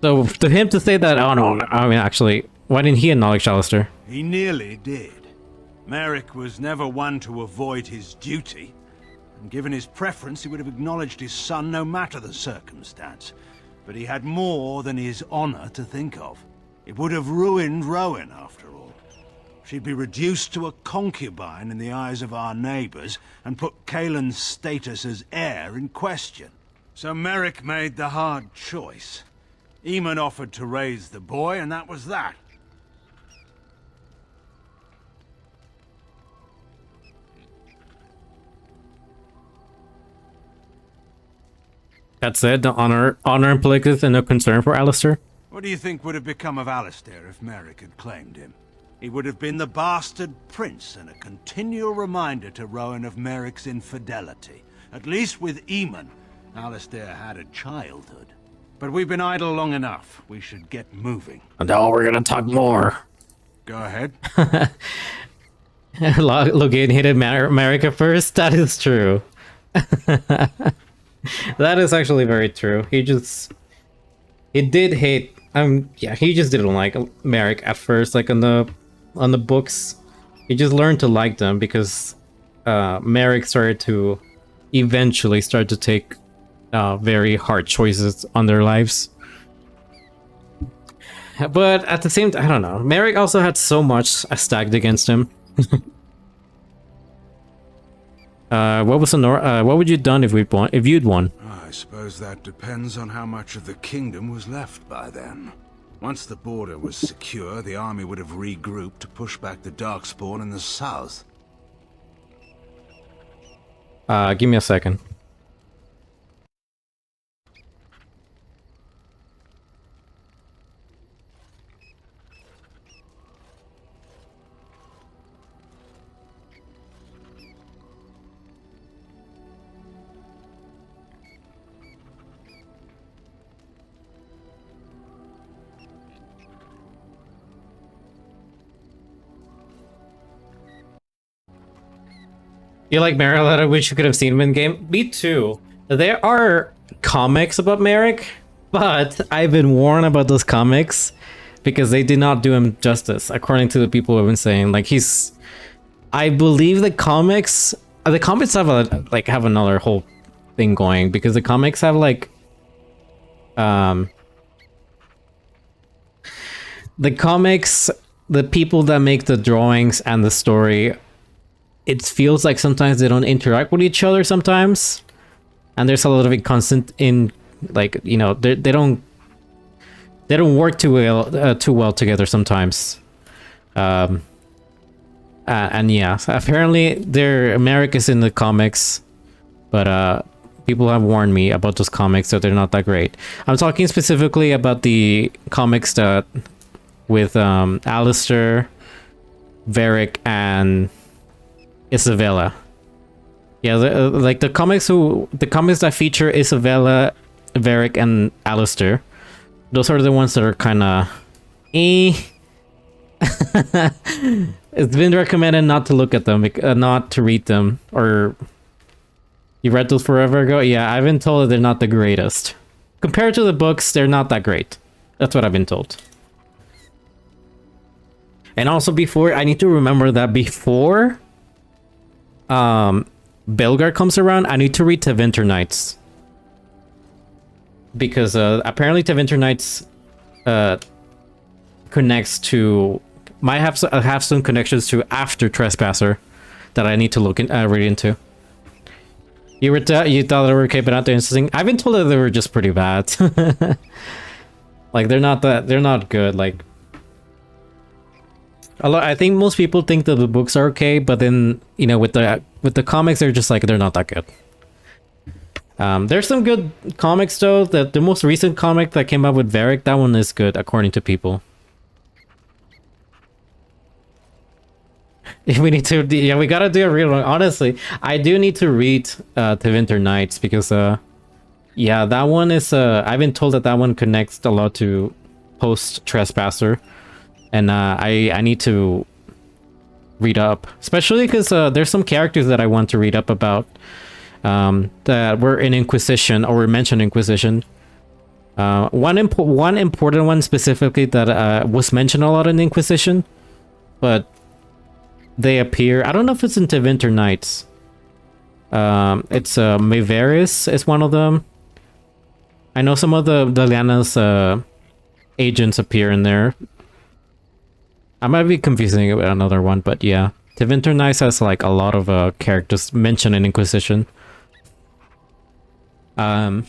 So, for him to say that, oh no, I mean, actually, why didn't he acknowledge Alistair? He nearly did. Merrick was never one to avoid his duty, and given his preference, he would have acknowledged his son no matter the circumstance. But he had more than his honor to think of. It would have ruined Rowan, after all. She'd be reduced to a concubine in the eyes of our neighbors and put Kaelin's status as heir in question. So Merrick made the hard choice. Eamon offered to raise the boy, and that was that. That's it. The honor and politics and no concern for Alistair. What do you think would have become of Alistair if Merrick had claimed him? He would have been the bastard prince and a continual reminder to Rowan of Merrick's infidelity. At least with Eamon, Alistair had a childhood. But we've been idle long enough. We should get moving. No, we're gonna talk more. Go ahead. Logan hated America first. That is true. That is actually very true. He did hate. Yeah, he just didn't like Merrick at first. Like on the books, he just learned to like them because Merrick started to eventually start to take very hard choices on their lives. But at the same time, I don't know. Merrick also had so much stacked against him. What would you done if you'd won? I suppose that depends on how much of the kingdom was left by then. Once the border was secure, the army would have regrouped to push back the Darkspawn in the south. Give me a second. You like Merrick? I wish you could have seen him in game. Me too. There are comics about Merrick, but I've been warned about those comics because they did not do him justice, according to the people who have been saying. Like I believe the comics have have another whole thing going because the comics have the people that make the drawings and the story. It feels like sometimes they don't interact with each other sometimes, and there's a lot of inconstant in they don't work too well together sometimes. And yeah, apparently America's in the comics, but people have warned me about those comics that they're not that great. I'm talking specifically about the comics that with Alistair, Varric, and Isabella. Yeah, the comics that feature Isabella, Varric, and Alistair. Those are the ones that are kind of It's been recommended not to look at them, not to read them. Or you read those forever ago? Yeah, I've been told that they're not the greatest. Compared to the books, they're not that great. That's what I've been told. And also I need to remember that before Belgar comes around, I need to read Tevinter Nights. Because apparently Tevinter Nights connects to... might have some connections to after Trespasser that I need to read into. You thought they were okay, but not that interesting. I've been told that they were just pretty bad. Like they're not good. Like I think most people think that the books are okay, but then with the comics, they're just they're not that good. There's some good comics though. The most recent comic that came out with Varric, that one is good according to people. We need to, yeah, we gotta do a real one. Honestly, I do need to read Tevinter Nights because yeah, that one is I've been told that one connects a lot to post Trespasser. And I need to read up, especially because there's some characters that I want to read up about that were in Inquisition or were mentioned in Inquisition. One important one specifically that was mentioned a lot in Inquisition, but they appear. I don't know if it's in Tevinter Nights. It's Maevaris is one of them. I know some of the Lyanna's agents appear in there. I might be confusing it with another one, but yeah. Tevinter Nice has like a lot of characters mentioned in Inquisition. And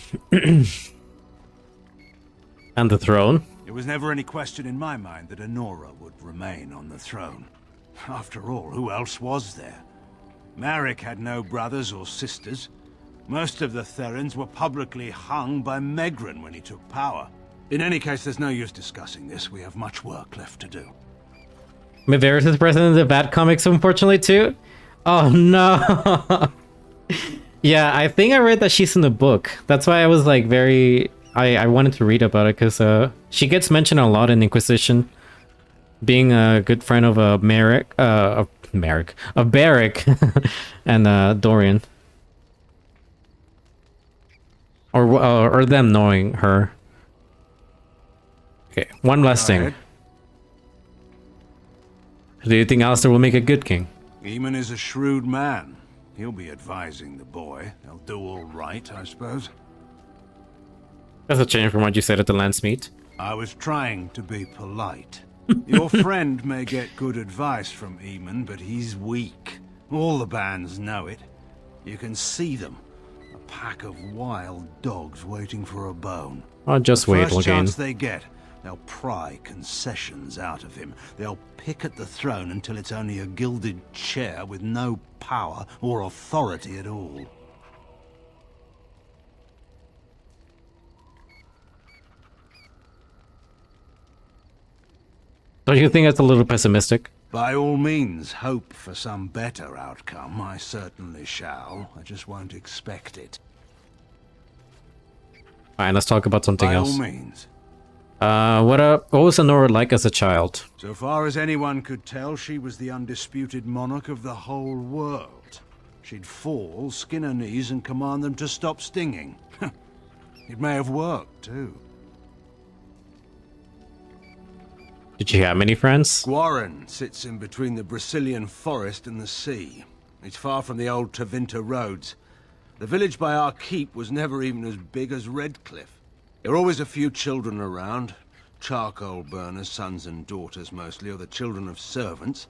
the throne. It was never any question in my mind that Honora would remain on the throne. After all, who else was there? Maric had no brothers or sisters. Most of the Therans were publicly hung by Megran when he took power. In any case, there's no use discussing this. We have much work left to do. Maveris is present in the Bat comics, unfortunately, too. Oh, no. Yeah, I think I read that she's in the book. That's why I was like very... I wanted to read about it, because she gets mentioned a lot in Inquisition. Being a good friend of Barrick and Dorian. Or them knowing her. Okay, one last thing. Do you think Alistair will make a good king? Eamon is a shrewd man. He'll be advising the boy. They'll do all right, I suppose. That's a change from what you said at the Lance meet. I was trying to be polite. Your friend may get good advice from Eamon, but he's weak. All the bands know it. You can see them. A pack of wild dogs waiting for a bone. I'll just wait First again. chance they get, they'll pry concessions out of him. They'll pick at the throne until it's only a gilded chair with no power or authority at all. Don't you think that's a little pessimistic? By all means, hope for some better outcome. I certainly shall. I just won't expect it. Alright, let's talk about something By else. all means. What was Honora like as a child? So far as anyone could tell, she was the undisputed monarch of the whole world. She'd fall, skin her knees, and command them to stop stinging. It may have worked, too. Did she have many friends? Gwarren sits in between the Brazilian forest and the sea. It's far from the old Tevinter roads. The village by our keep was never even as big as Redcliffe. There were always a few children around. Charcoal burners, sons and daughters mostly, or the children of servants.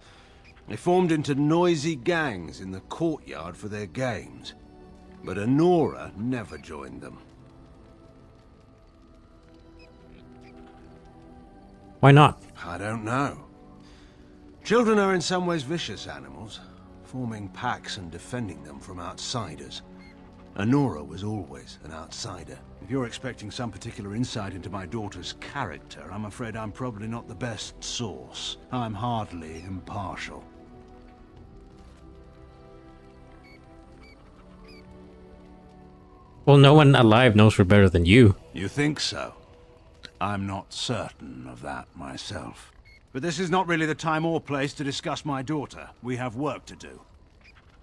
They formed into noisy gangs in the courtyard for their games. But Honora never joined them. Why not? I don't know. Children are in some ways vicious animals, forming packs and defending them from outsiders. Honora was always an outsider. If you're expecting some particular insight into my daughter's character, I'm afraid I'm probably not the best source. I'm hardly impartial. Well, no one alive knows her better than you. You think so? I'm not certain of that myself. But this is not really the time or place to discuss my daughter. We have work to do.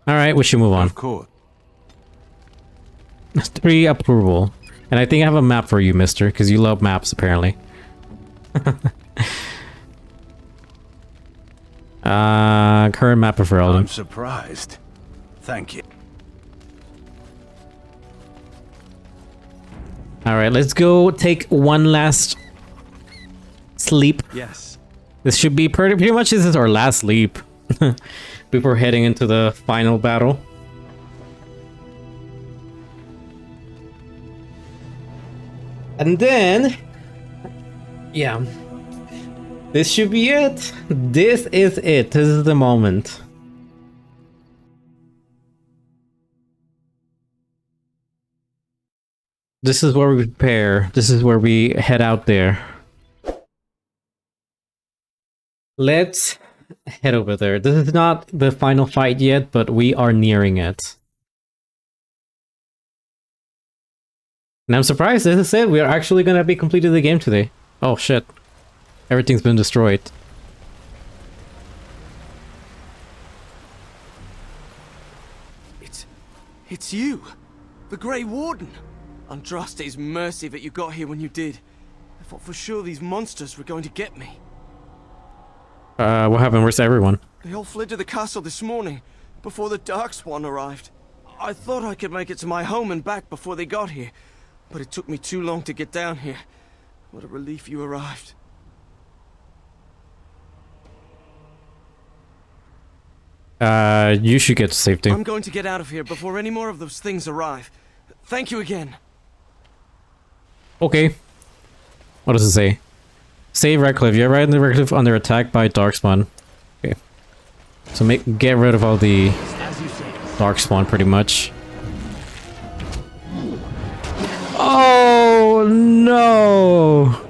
Alright, we should move on. Of course. 3 approval. And I think I have a map for you, mister, because you love maps, apparently. Current map of Ferelden. I'm surprised. Thank you. Alright, let's go take one last sleep. Yes. This should be pretty much this is our last sleep before heading into the final battle. And then, yeah, this should be it. This is it. This is the moment. This is where we prepare. This is where we head out there. Let's head over there. This is not the final fight yet, but we are nearing it. And I'm surprised, as I said, we are actually going to be completing the game today. Oh shit. Everything's been destroyed. It's you! The Grey Warden! Andraste's mercy that you got here when you did. I thought for sure these monsters were going to get me. What happened? Where's everyone? They all fled to the castle this morning, before the Darkspawn arrived. I thought I could make it to my home and back before they got here, but it took me too long to get down here. What a relief you arrived. You should get to safety. I'm going to get out of here before any more of those things arrive. Thank you again. Okay. What does it say? Save Redcliffe. You're right in the Redcliffe under attack by Darkspawn. Okay. So get rid of all the Darkspawn pretty much. Oh no!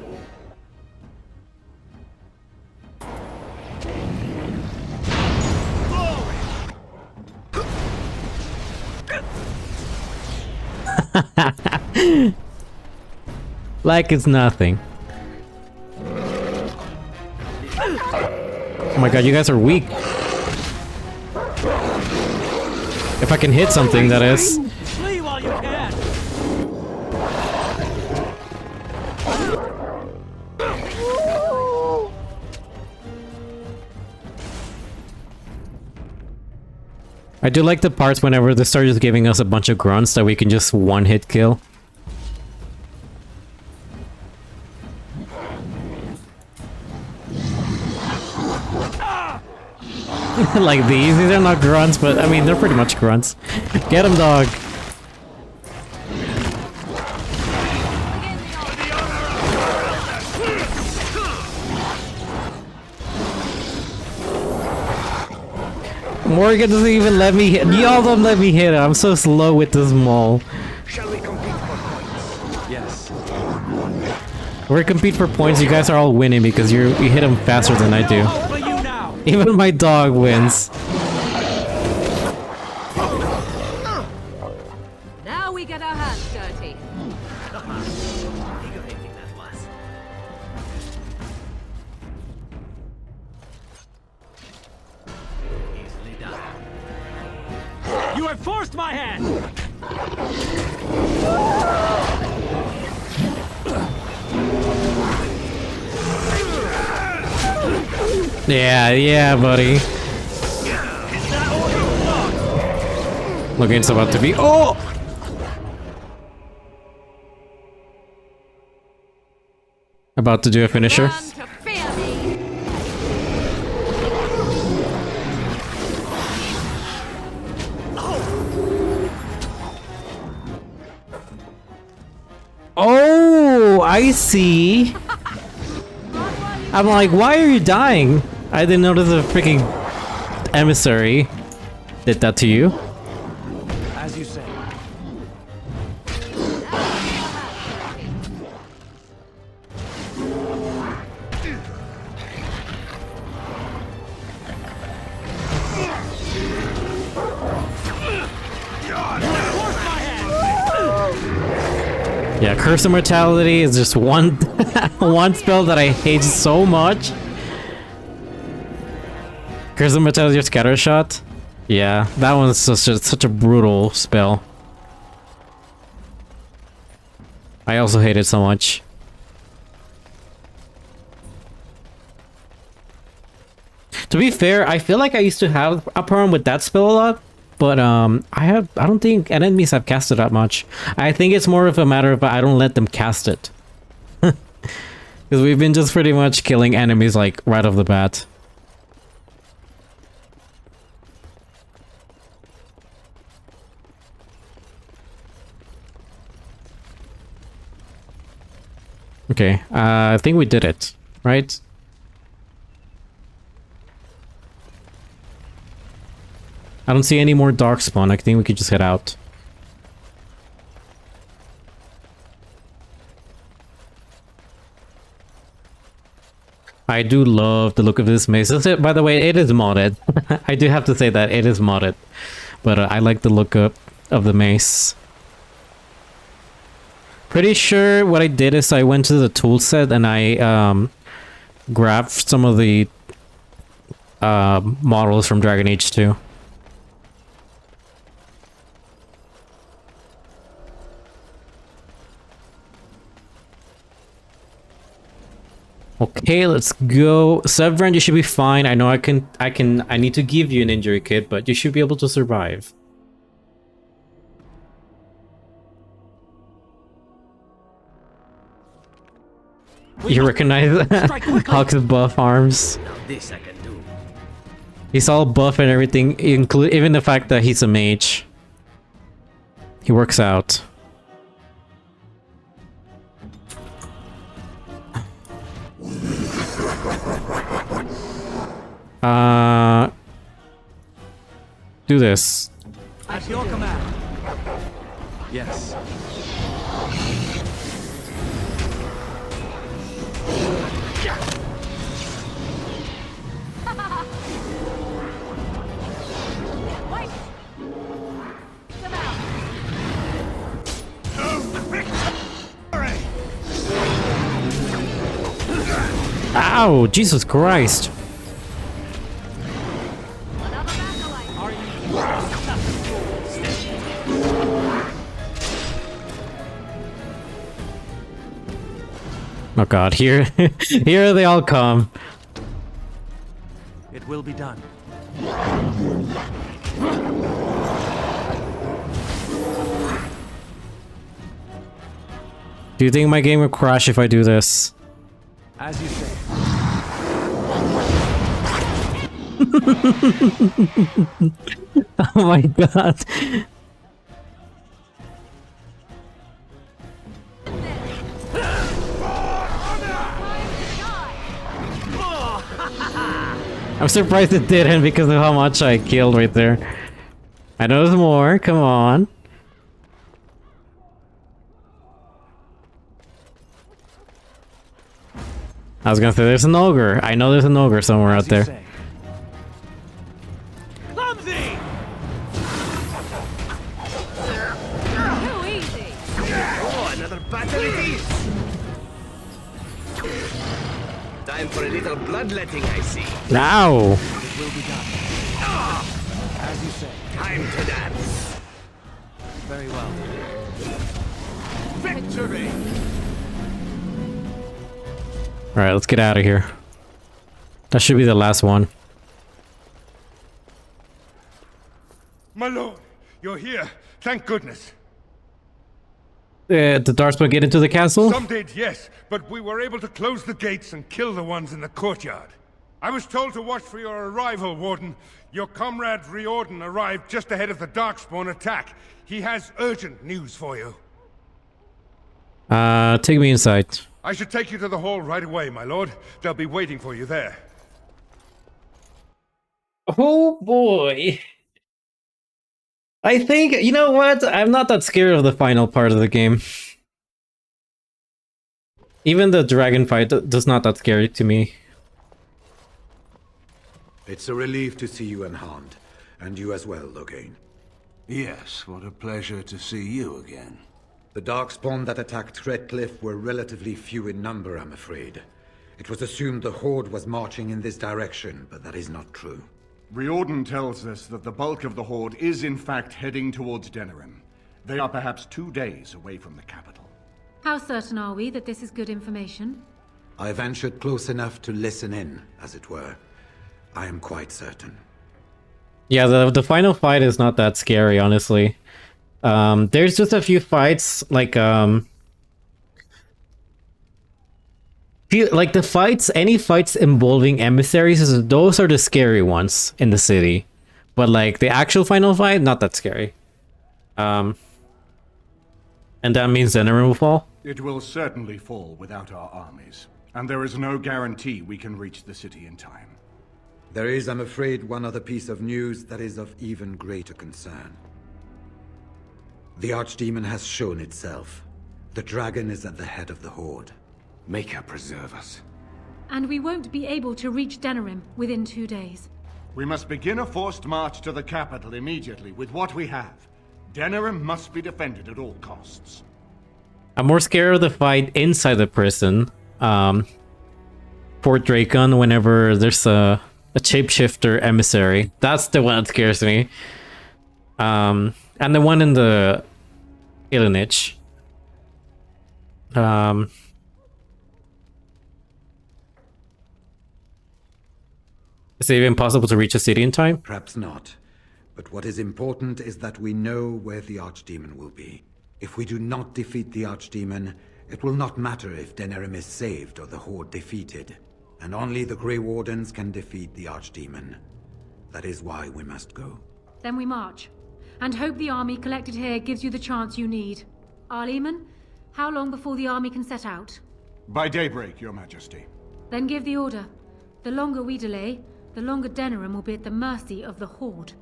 Like it's nothing. Oh my god, you guys are weak. If I can hit something, that is. Flee while you can. I do like the parts whenever they start just giving us a bunch of grunts that we can just one-hit kill. Like these are not grunts, but I mean, they're pretty much grunts. Get him, dog. Morgan doesn't even let me hit. Y'all don't let me hit it. I'm so slow with this maul. Shall we compete for points? Yes. We're compete for points. You guys are all winning because you hit them faster than I do. For you now. Even my dog wins. Now we get our hands dirty. You have forced my hand. Yeah, buddy. Look, it's about to be. Oh! About to do a finisher. Learn to fear me. Oh, I see. I'm like, why are you dying? I didn't notice a freaking emissary did that to you. As you say. Yeah, Curse of Mortality is just one one spell that I hate so much. Curse of Mortality or Scatter Shot? Yeah, that one's such a brutal spell. I also hate it so much. To be fair, I feel like I used to have a problem with that spell a lot, but I don't think enemies have cast it that much. I think it's more of a matter of I don't let them cast it. Because we've been just pretty much killing enemies like right off the bat. Okay, I think we did it, right? I don't see any more Darkspawn. I think we could just head out. I do love the look of this maze. By the way, it is modded. I do have to say that it is modded. But I like the look of the maze. Pretty sure what I did is I went to the tool set and I grabbed some of the models from Dragon Age 2. Okay, let's go. Severin, you should be fine. I know I need to give you an injury kit, but you should be able to survive. You recognize Hawk's buff arms? Now this I can do. He's all buff and everything, even the fact that he's a mage. He works out. Do this. At your command. Yes. Wait! Come out! Ow! Jesus Christ! Another acolyte! Oh god, here here they all come. It will be done. Do you think my game will crash if I do this? As you say. Oh my god. I'm surprised it didn't because of how much I killed right there. I know there's more, come on. I was gonna say there's an ogre. I know there's an ogre somewhere out there. Clumsy! Too easy! Oh, another battle it is! Time for a little bloodletting, I see. Now! It will be done. As you say. Time to dance. Very well. Victory! Alright, let's get out of here. That should be the last one. My lord, you're here. Thank goodness. The Darkspawn get into the castle? Some did, yes, but we were able to close the gates and kill the ones in the courtyard. I was told to watch for your arrival, Warden. Your comrade Riordan arrived just ahead of the Darkspawn attack. He has urgent news for you. Take me inside. I should take you to the hall right away, my lord. They'll be waiting for you there. Oh boy. I think, you know what? I'm not that scared of the final part of the game. Even the dragon fight does not that scary to me. It's a relief to see you unharmed. And you as well, Loghain. Yes, what a pleasure to see you again. The Darkspawn that attacked Redcliffe were relatively few in number, I'm afraid. It was assumed the Horde was marching in this direction, but that is not true. Riordan tells us that the bulk of the Horde is in fact heading towards Denerim. They are perhaps 2 days away from the capital. How certain are we that this is good information? I ventured close enough to listen in, as it were. I am quite certain. Yeah, the final fight is not that scary, honestly. There's just a few fights, like the fights, any fights involving emissaries, those are the scary ones in the city. But like the actual final fight, not that scary. And that means Denerim will fall? It will certainly fall without our armies, and there is no guarantee we can reach the city in time. There is, I'm afraid, one other piece of news that is of even greater concern. The Archdemon has shown itself. The dragon is at the head of the Horde. Make her preserve us. And we won't be able to reach Denerim within 2 days. We must begin a forced march to the capital immediately with what we have. Denerim must be defended at all costs. I'm more scared of the fight inside the prison. Fort Dracon, whenever there's a shapeshifter emissary. That's the one that scares me. And the one in the Ilinich. Is it even possible to reach a city in time? Perhaps not. But what is important is that we know where the Archdemon will be. If we do not defeat the Archdemon, it will not matter if Denerim is saved or the Horde defeated. And only the Grey Wardens can defeat the Archdemon. That is why we must go. Then we march. And hope the army collected here gives you the chance you need. Arleman, how long before the army can set out? By daybreak, Your Majesty. Then give the order. The longer we delay, the longer Denerim will be at the mercy of the Horde.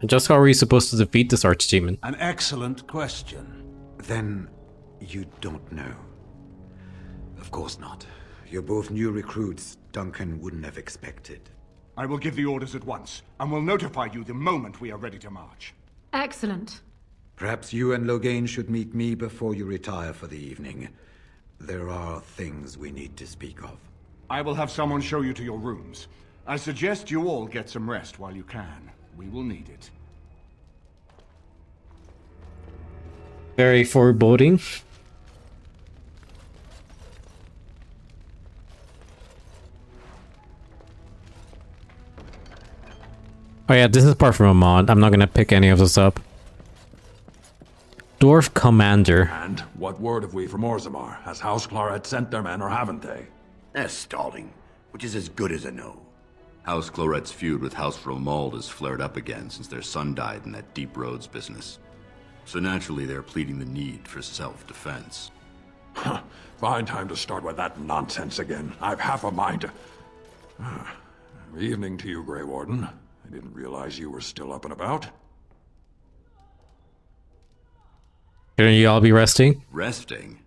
And just how are we supposed to defeat this archdemon? An excellent question. Then you don't know. Of course not. You're both new recruits Duncan wouldn't have expected. I will give the orders at once, and will notify you the moment we are ready to march. Excellent. Perhaps you and Loghain should meet me before you retire for the evening. There are things we need to speak of. I will have someone show you to your rooms. I suggest you all get some rest while you can. We will need it. Very foreboding. Oh yeah, this is part from a mod. I'm not gonna pick any of this up. Dwarf Commander. And what word have we from Orzammar? Has House Claret sent their men or haven't they? They're stalling, which is as good as a no. House Claret's feud with House Romald has flared up again since their son died in that Deep Roads business. So naturally they're pleading the need for self-defense. Fine time to start with that nonsense again. I've half a mind to... Evening to you, Grey Warden. I didn't realize you were still up and about. Shouldn't you all be resting? Resting?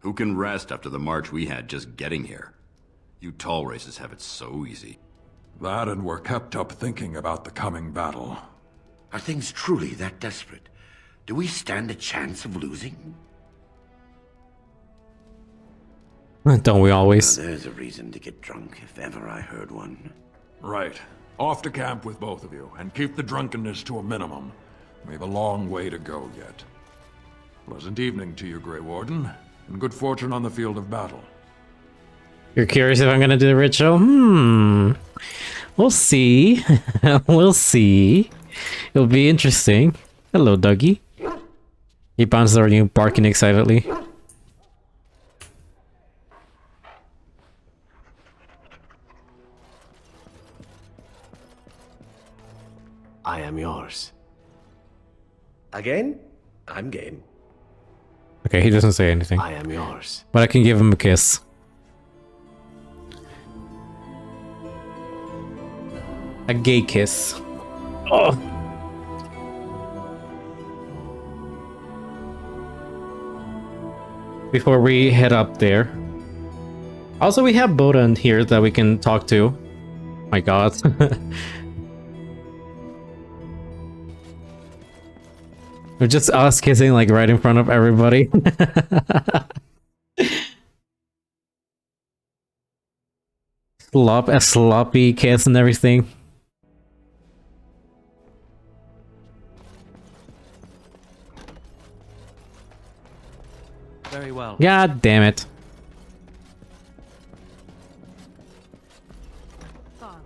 Who can rest after the march we had just getting here? You tall races have it so easy. That and we're kept up thinking about the coming battle. Are things truly that desperate? Do we stand a chance of losing? Don't we always? There's a reason to get drunk if ever I heard one. Right. Off to camp with both of you, and keep the drunkenness to a minimum. We have a long way to go yet. Pleasant evening to you, Grey Warden, and good fortune on the field of battle. You're curious if I'm gonna do the ritual? We'll see. We'll see. It'll be interesting. Hello, Dougie. He bounces over you, barking excitedly. I am yours. Again? I'm game. Okay, he doesn't say anything. I am yours. But I can give him a kiss. A gay kiss. Oh. Before we head up there. Also, we have Boda here that we can talk to. My god. They're just us kissing like right in front of everybody. A sloppy kiss and everything. Very well. God damn it. Father.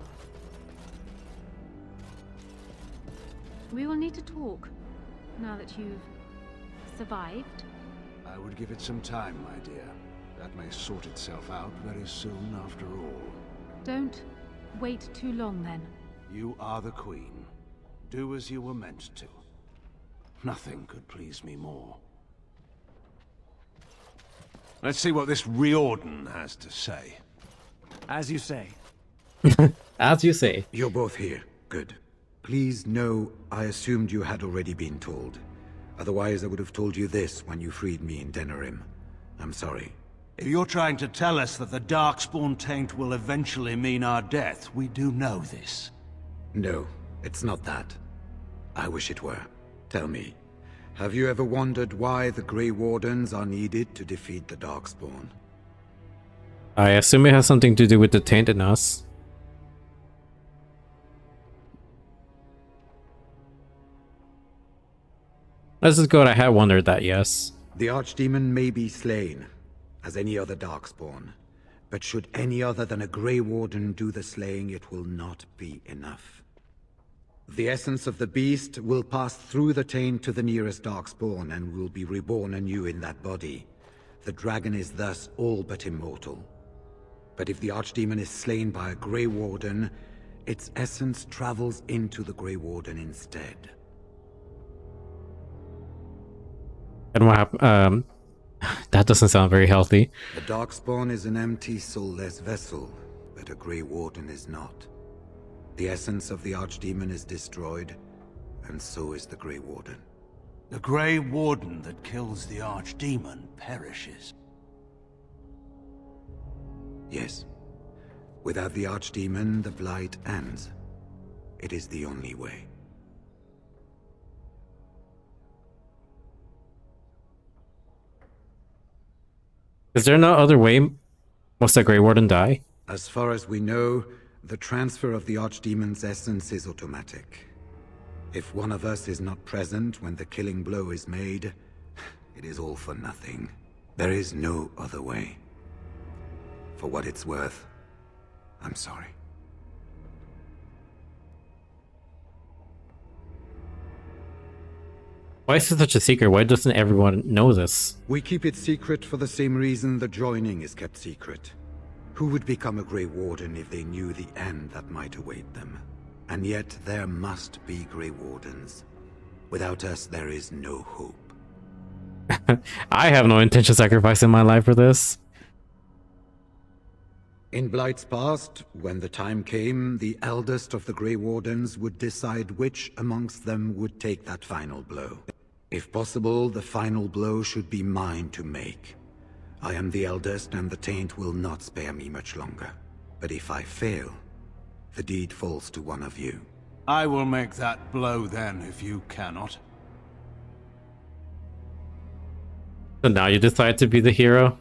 We will need to talk. Now that you've survived. I would give it some time, my dear. That may sort itself out very soon after all. Don't wait too long then. You are the queen. Do as you were meant to. Nothing could please me more. Let's see what this Riordan has to say. As you say. As you say. You're both here. Good. Please know I assumed you had already been told. Otherwise I would have told you this when you freed me in Denerim. I'm sorry. If you're trying to tell us that the Darkspawn taint will eventually mean our death, we do know this. No, it's not that. I wish it were. Tell me, have you ever wondered why the Grey Wardens are needed to defeat the Darkspawn? I assume it has something to do with the taint in us. Let's just go. I had wondered that, yes. The Archdemon may be slain, as any other Darkspawn. But should any other than a Grey Warden do the slaying, it will not be enough. The essence of the beast will pass through the taint to the nearest Darkspawn and will be reborn anew in that body. The dragon is thus all but immortal. But if the Archdemon is slain by a Grey Warden, its essence travels into the Grey Warden instead. And what happened? That doesn't sound very healthy. The Darkspawn is an empty, soulless vessel, but a Grey Warden is not. The essence of the Archdemon is destroyed, and so is the Grey Warden. The Grey Warden that kills the Archdemon perishes. Yes. Without the Archdemon, the Blight ends. It is the only way. Is there no other way? Must the Grey Warden die? As far as we know, the transfer of the Archdemon's essence is automatic. If one of us is not present when the killing blow is made, it is all for nothing. There is no other way. For what it's worth, I'm sorry. Why is it such a secret? Why doesn't everyone know this? We keep it secret for the same reason the joining is kept secret. Who would become a Grey Warden if they knew the end that might await them? And yet there must be Grey Wardens. Without us, there is no hope. I have no intention of sacrificing my life for this. In Blight's past, when the time came, the eldest of the Grey Wardens would decide which amongst them would take that final blow. If possible, the final blow should be mine to make. I am the eldest, and the taint will not spare me much longer. But if I fail, the deed falls to one of you. I will make that blow then, if you cannot. So now you decide to be the hero?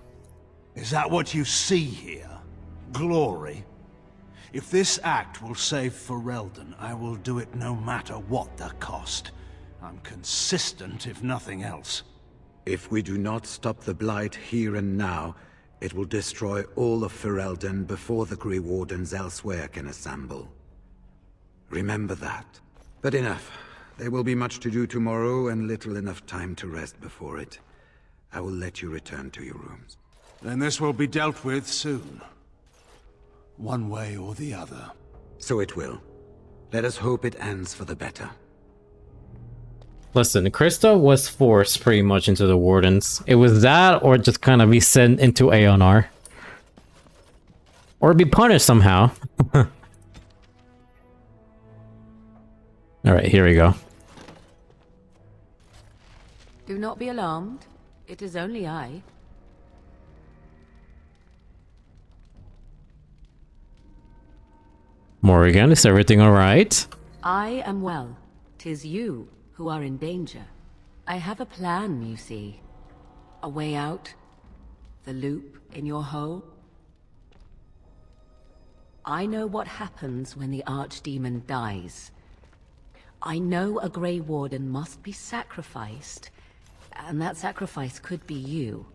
Is that what you see here? Glory? If this act will save Ferelden, I will do it no matter what the cost. I'm consistent, if nothing else. If we do not stop the Blight here and now, it will destroy all of Ferelden before the Grey Wardens elsewhere can assemble. Remember that. But enough. There will be much to do tomorrow and little enough time to rest before it. I will let you return to your rooms. Then this will be dealt with soon. One way or the other. So it will. Let us hope it ends for the better. Listen, Krista was forced pretty much into the Wardens. It was that or just kind of be sent into AONR. Or be punished somehow. Alright, here we go. Do not be alarmed. It is only I. Morrigan, is everything alright? I am well. 'Tis you who are in danger. I have a plan, you see. A way out. The loop in your hole. I know what happens when the Archdemon dies. I know a Grey Warden must be sacrificed, and that sacrifice could be you.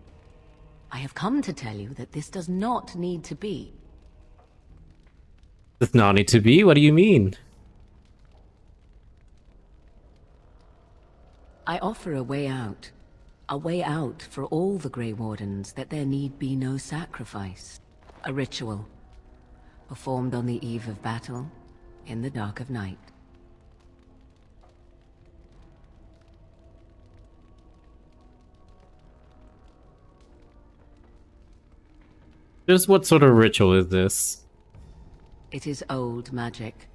I have come to tell you that this does not need to be. Does not need to be? What do you mean? I offer a way out. A way out for all the Grey Wardens, that there need be no sacrifice. A ritual, performed on the eve of battle, in the dark of night. Just what sort of ritual is this? It is old magic,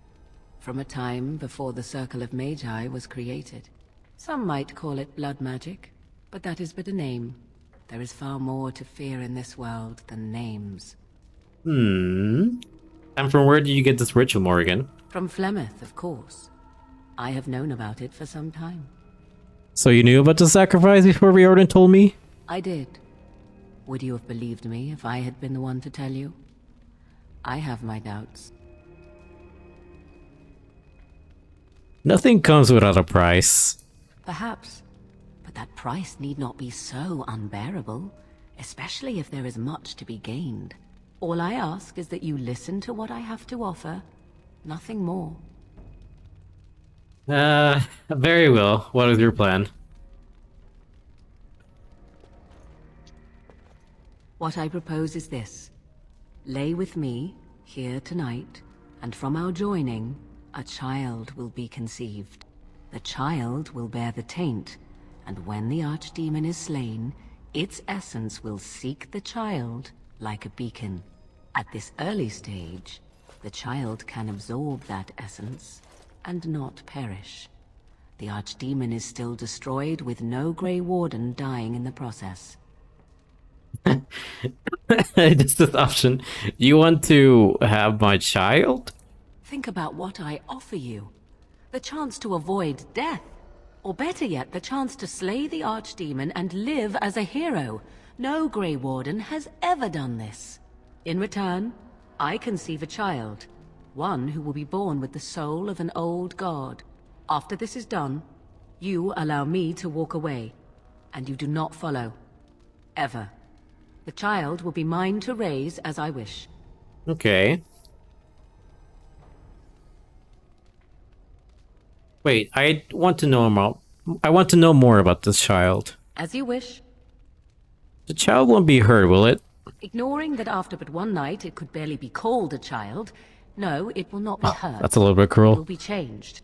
from a time before the Circle of Magi was created. Some might call it blood magic, but that is but a name. There is far more to fear in this world than names. And from where did you get this ritual, Morrigan? From Flemeth, of course. I have known about it for some time. So you knew about the sacrifice before Riordan told me? I did. Would you have believed me if I had been the one to tell you? I have my doubts. Nothing comes without a price. Perhaps. But that price need not be so unbearable, especially if there is much to be gained. All I ask is that you listen to what I have to offer, nothing more. Very well. What is your plan? What I propose is this. Lay with me, here tonight, and from our joining, a child will be conceived. The child will bear the taint, and when the archdemon is slain, its essence will seek the child like a beacon. At this early stage, the child can absorb that essence and not perish. The archdemon is still destroyed with no Grey Warden dying in the process. Just this option. You want to have my child? Think about what I offer you. The chance to avoid death. Or better yet, the chance to slay the archdemon and live as a hero. No Grey Warden has ever done this. In return, I conceive a child. One who will be born with the soul of an old god. After this is done, you allow me to walk away. And you do not follow. Ever. The child will be mine to raise as I wish. Okay. Wait, I want to know more about this child. As you wish. The child won't be hurt, will it? Ignoring that after but one night it could barely be called a child, no, it will not be hurt. That's a little bit cruel. It will be changed.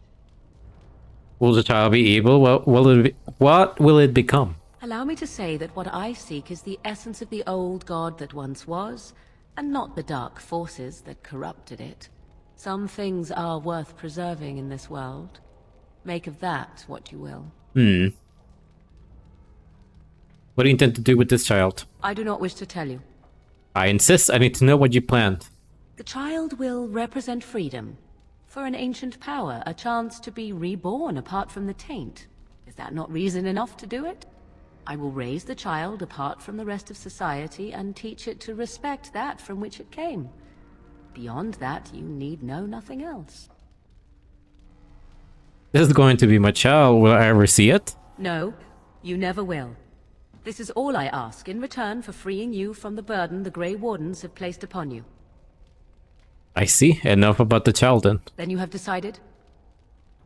Will the child be evil? What will it become? Allow me to say that what I seek is the essence of the old god that once was, and not the dark forces that corrupted it. Some things are worth preserving in this world. Make of that what you will. What do you intend to do with this child? I do not wish to tell you. I insist. I need to know what you planned. The child will represent freedom. For an ancient power, a chance to be reborn apart from the taint. Is that not reason enough to do it? I will raise the child apart from the rest of society and teach it to respect that from which it came. Beyond that, you need know nothing else. This is going to be my child. Will I ever see it? No, you never will. This is all I ask in return for freeing you from the burden the Grey Wardens have placed upon you. I see. Enough about the child then. Then you have decided?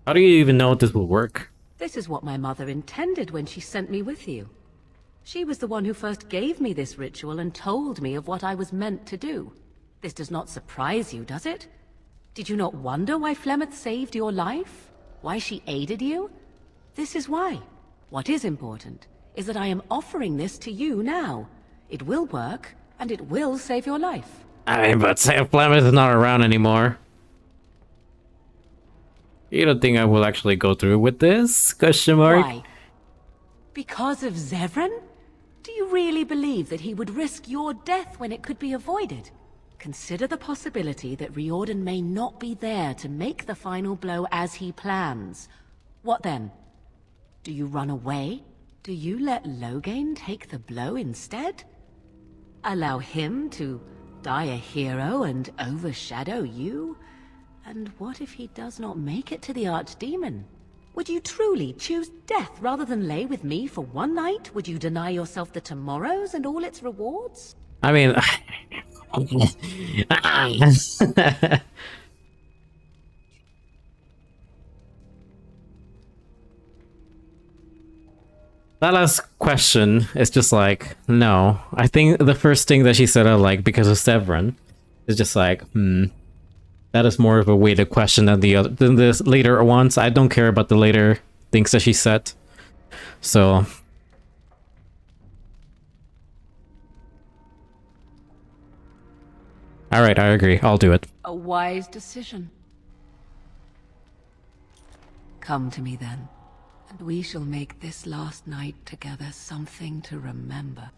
How do you even know this will work? This is what my mother intended when she sent me with you. She was the one who first gave me this ritual and told me of what I was meant to do. This does not surprise you, does it? Did you not wonder why Flemeth saved your life? Why she aided you? This is why. What is important is that I am offering this to you now. It will work, and it will save your life. I mean, but say Flemeth is not around anymore. You don't think I will actually go through with this? Question mark. Why? Because of Zevran? Do you really believe that he would risk your death when it could be avoided? Consider the possibility that Riordan may not be there to make the final blow as he plans. What then? Do you run away? Do you let Loghain take the blow instead? Allow him to die a hero and overshadow you? And what if he does not make it to the Archdemon? Would you truly choose death rather than lay with me for one night? Would you deny yourself the tomorrows and all its rewards? I mean... That last question is just like, no. I think the first thing that she said, because of Zevran, is just like, that is more of a weighted question than than the later ones. I don't care about the later things that she said. So... Alright, I agree. I'll do it. A wise decision. Come to me then, and we shall make this last night together something to remember.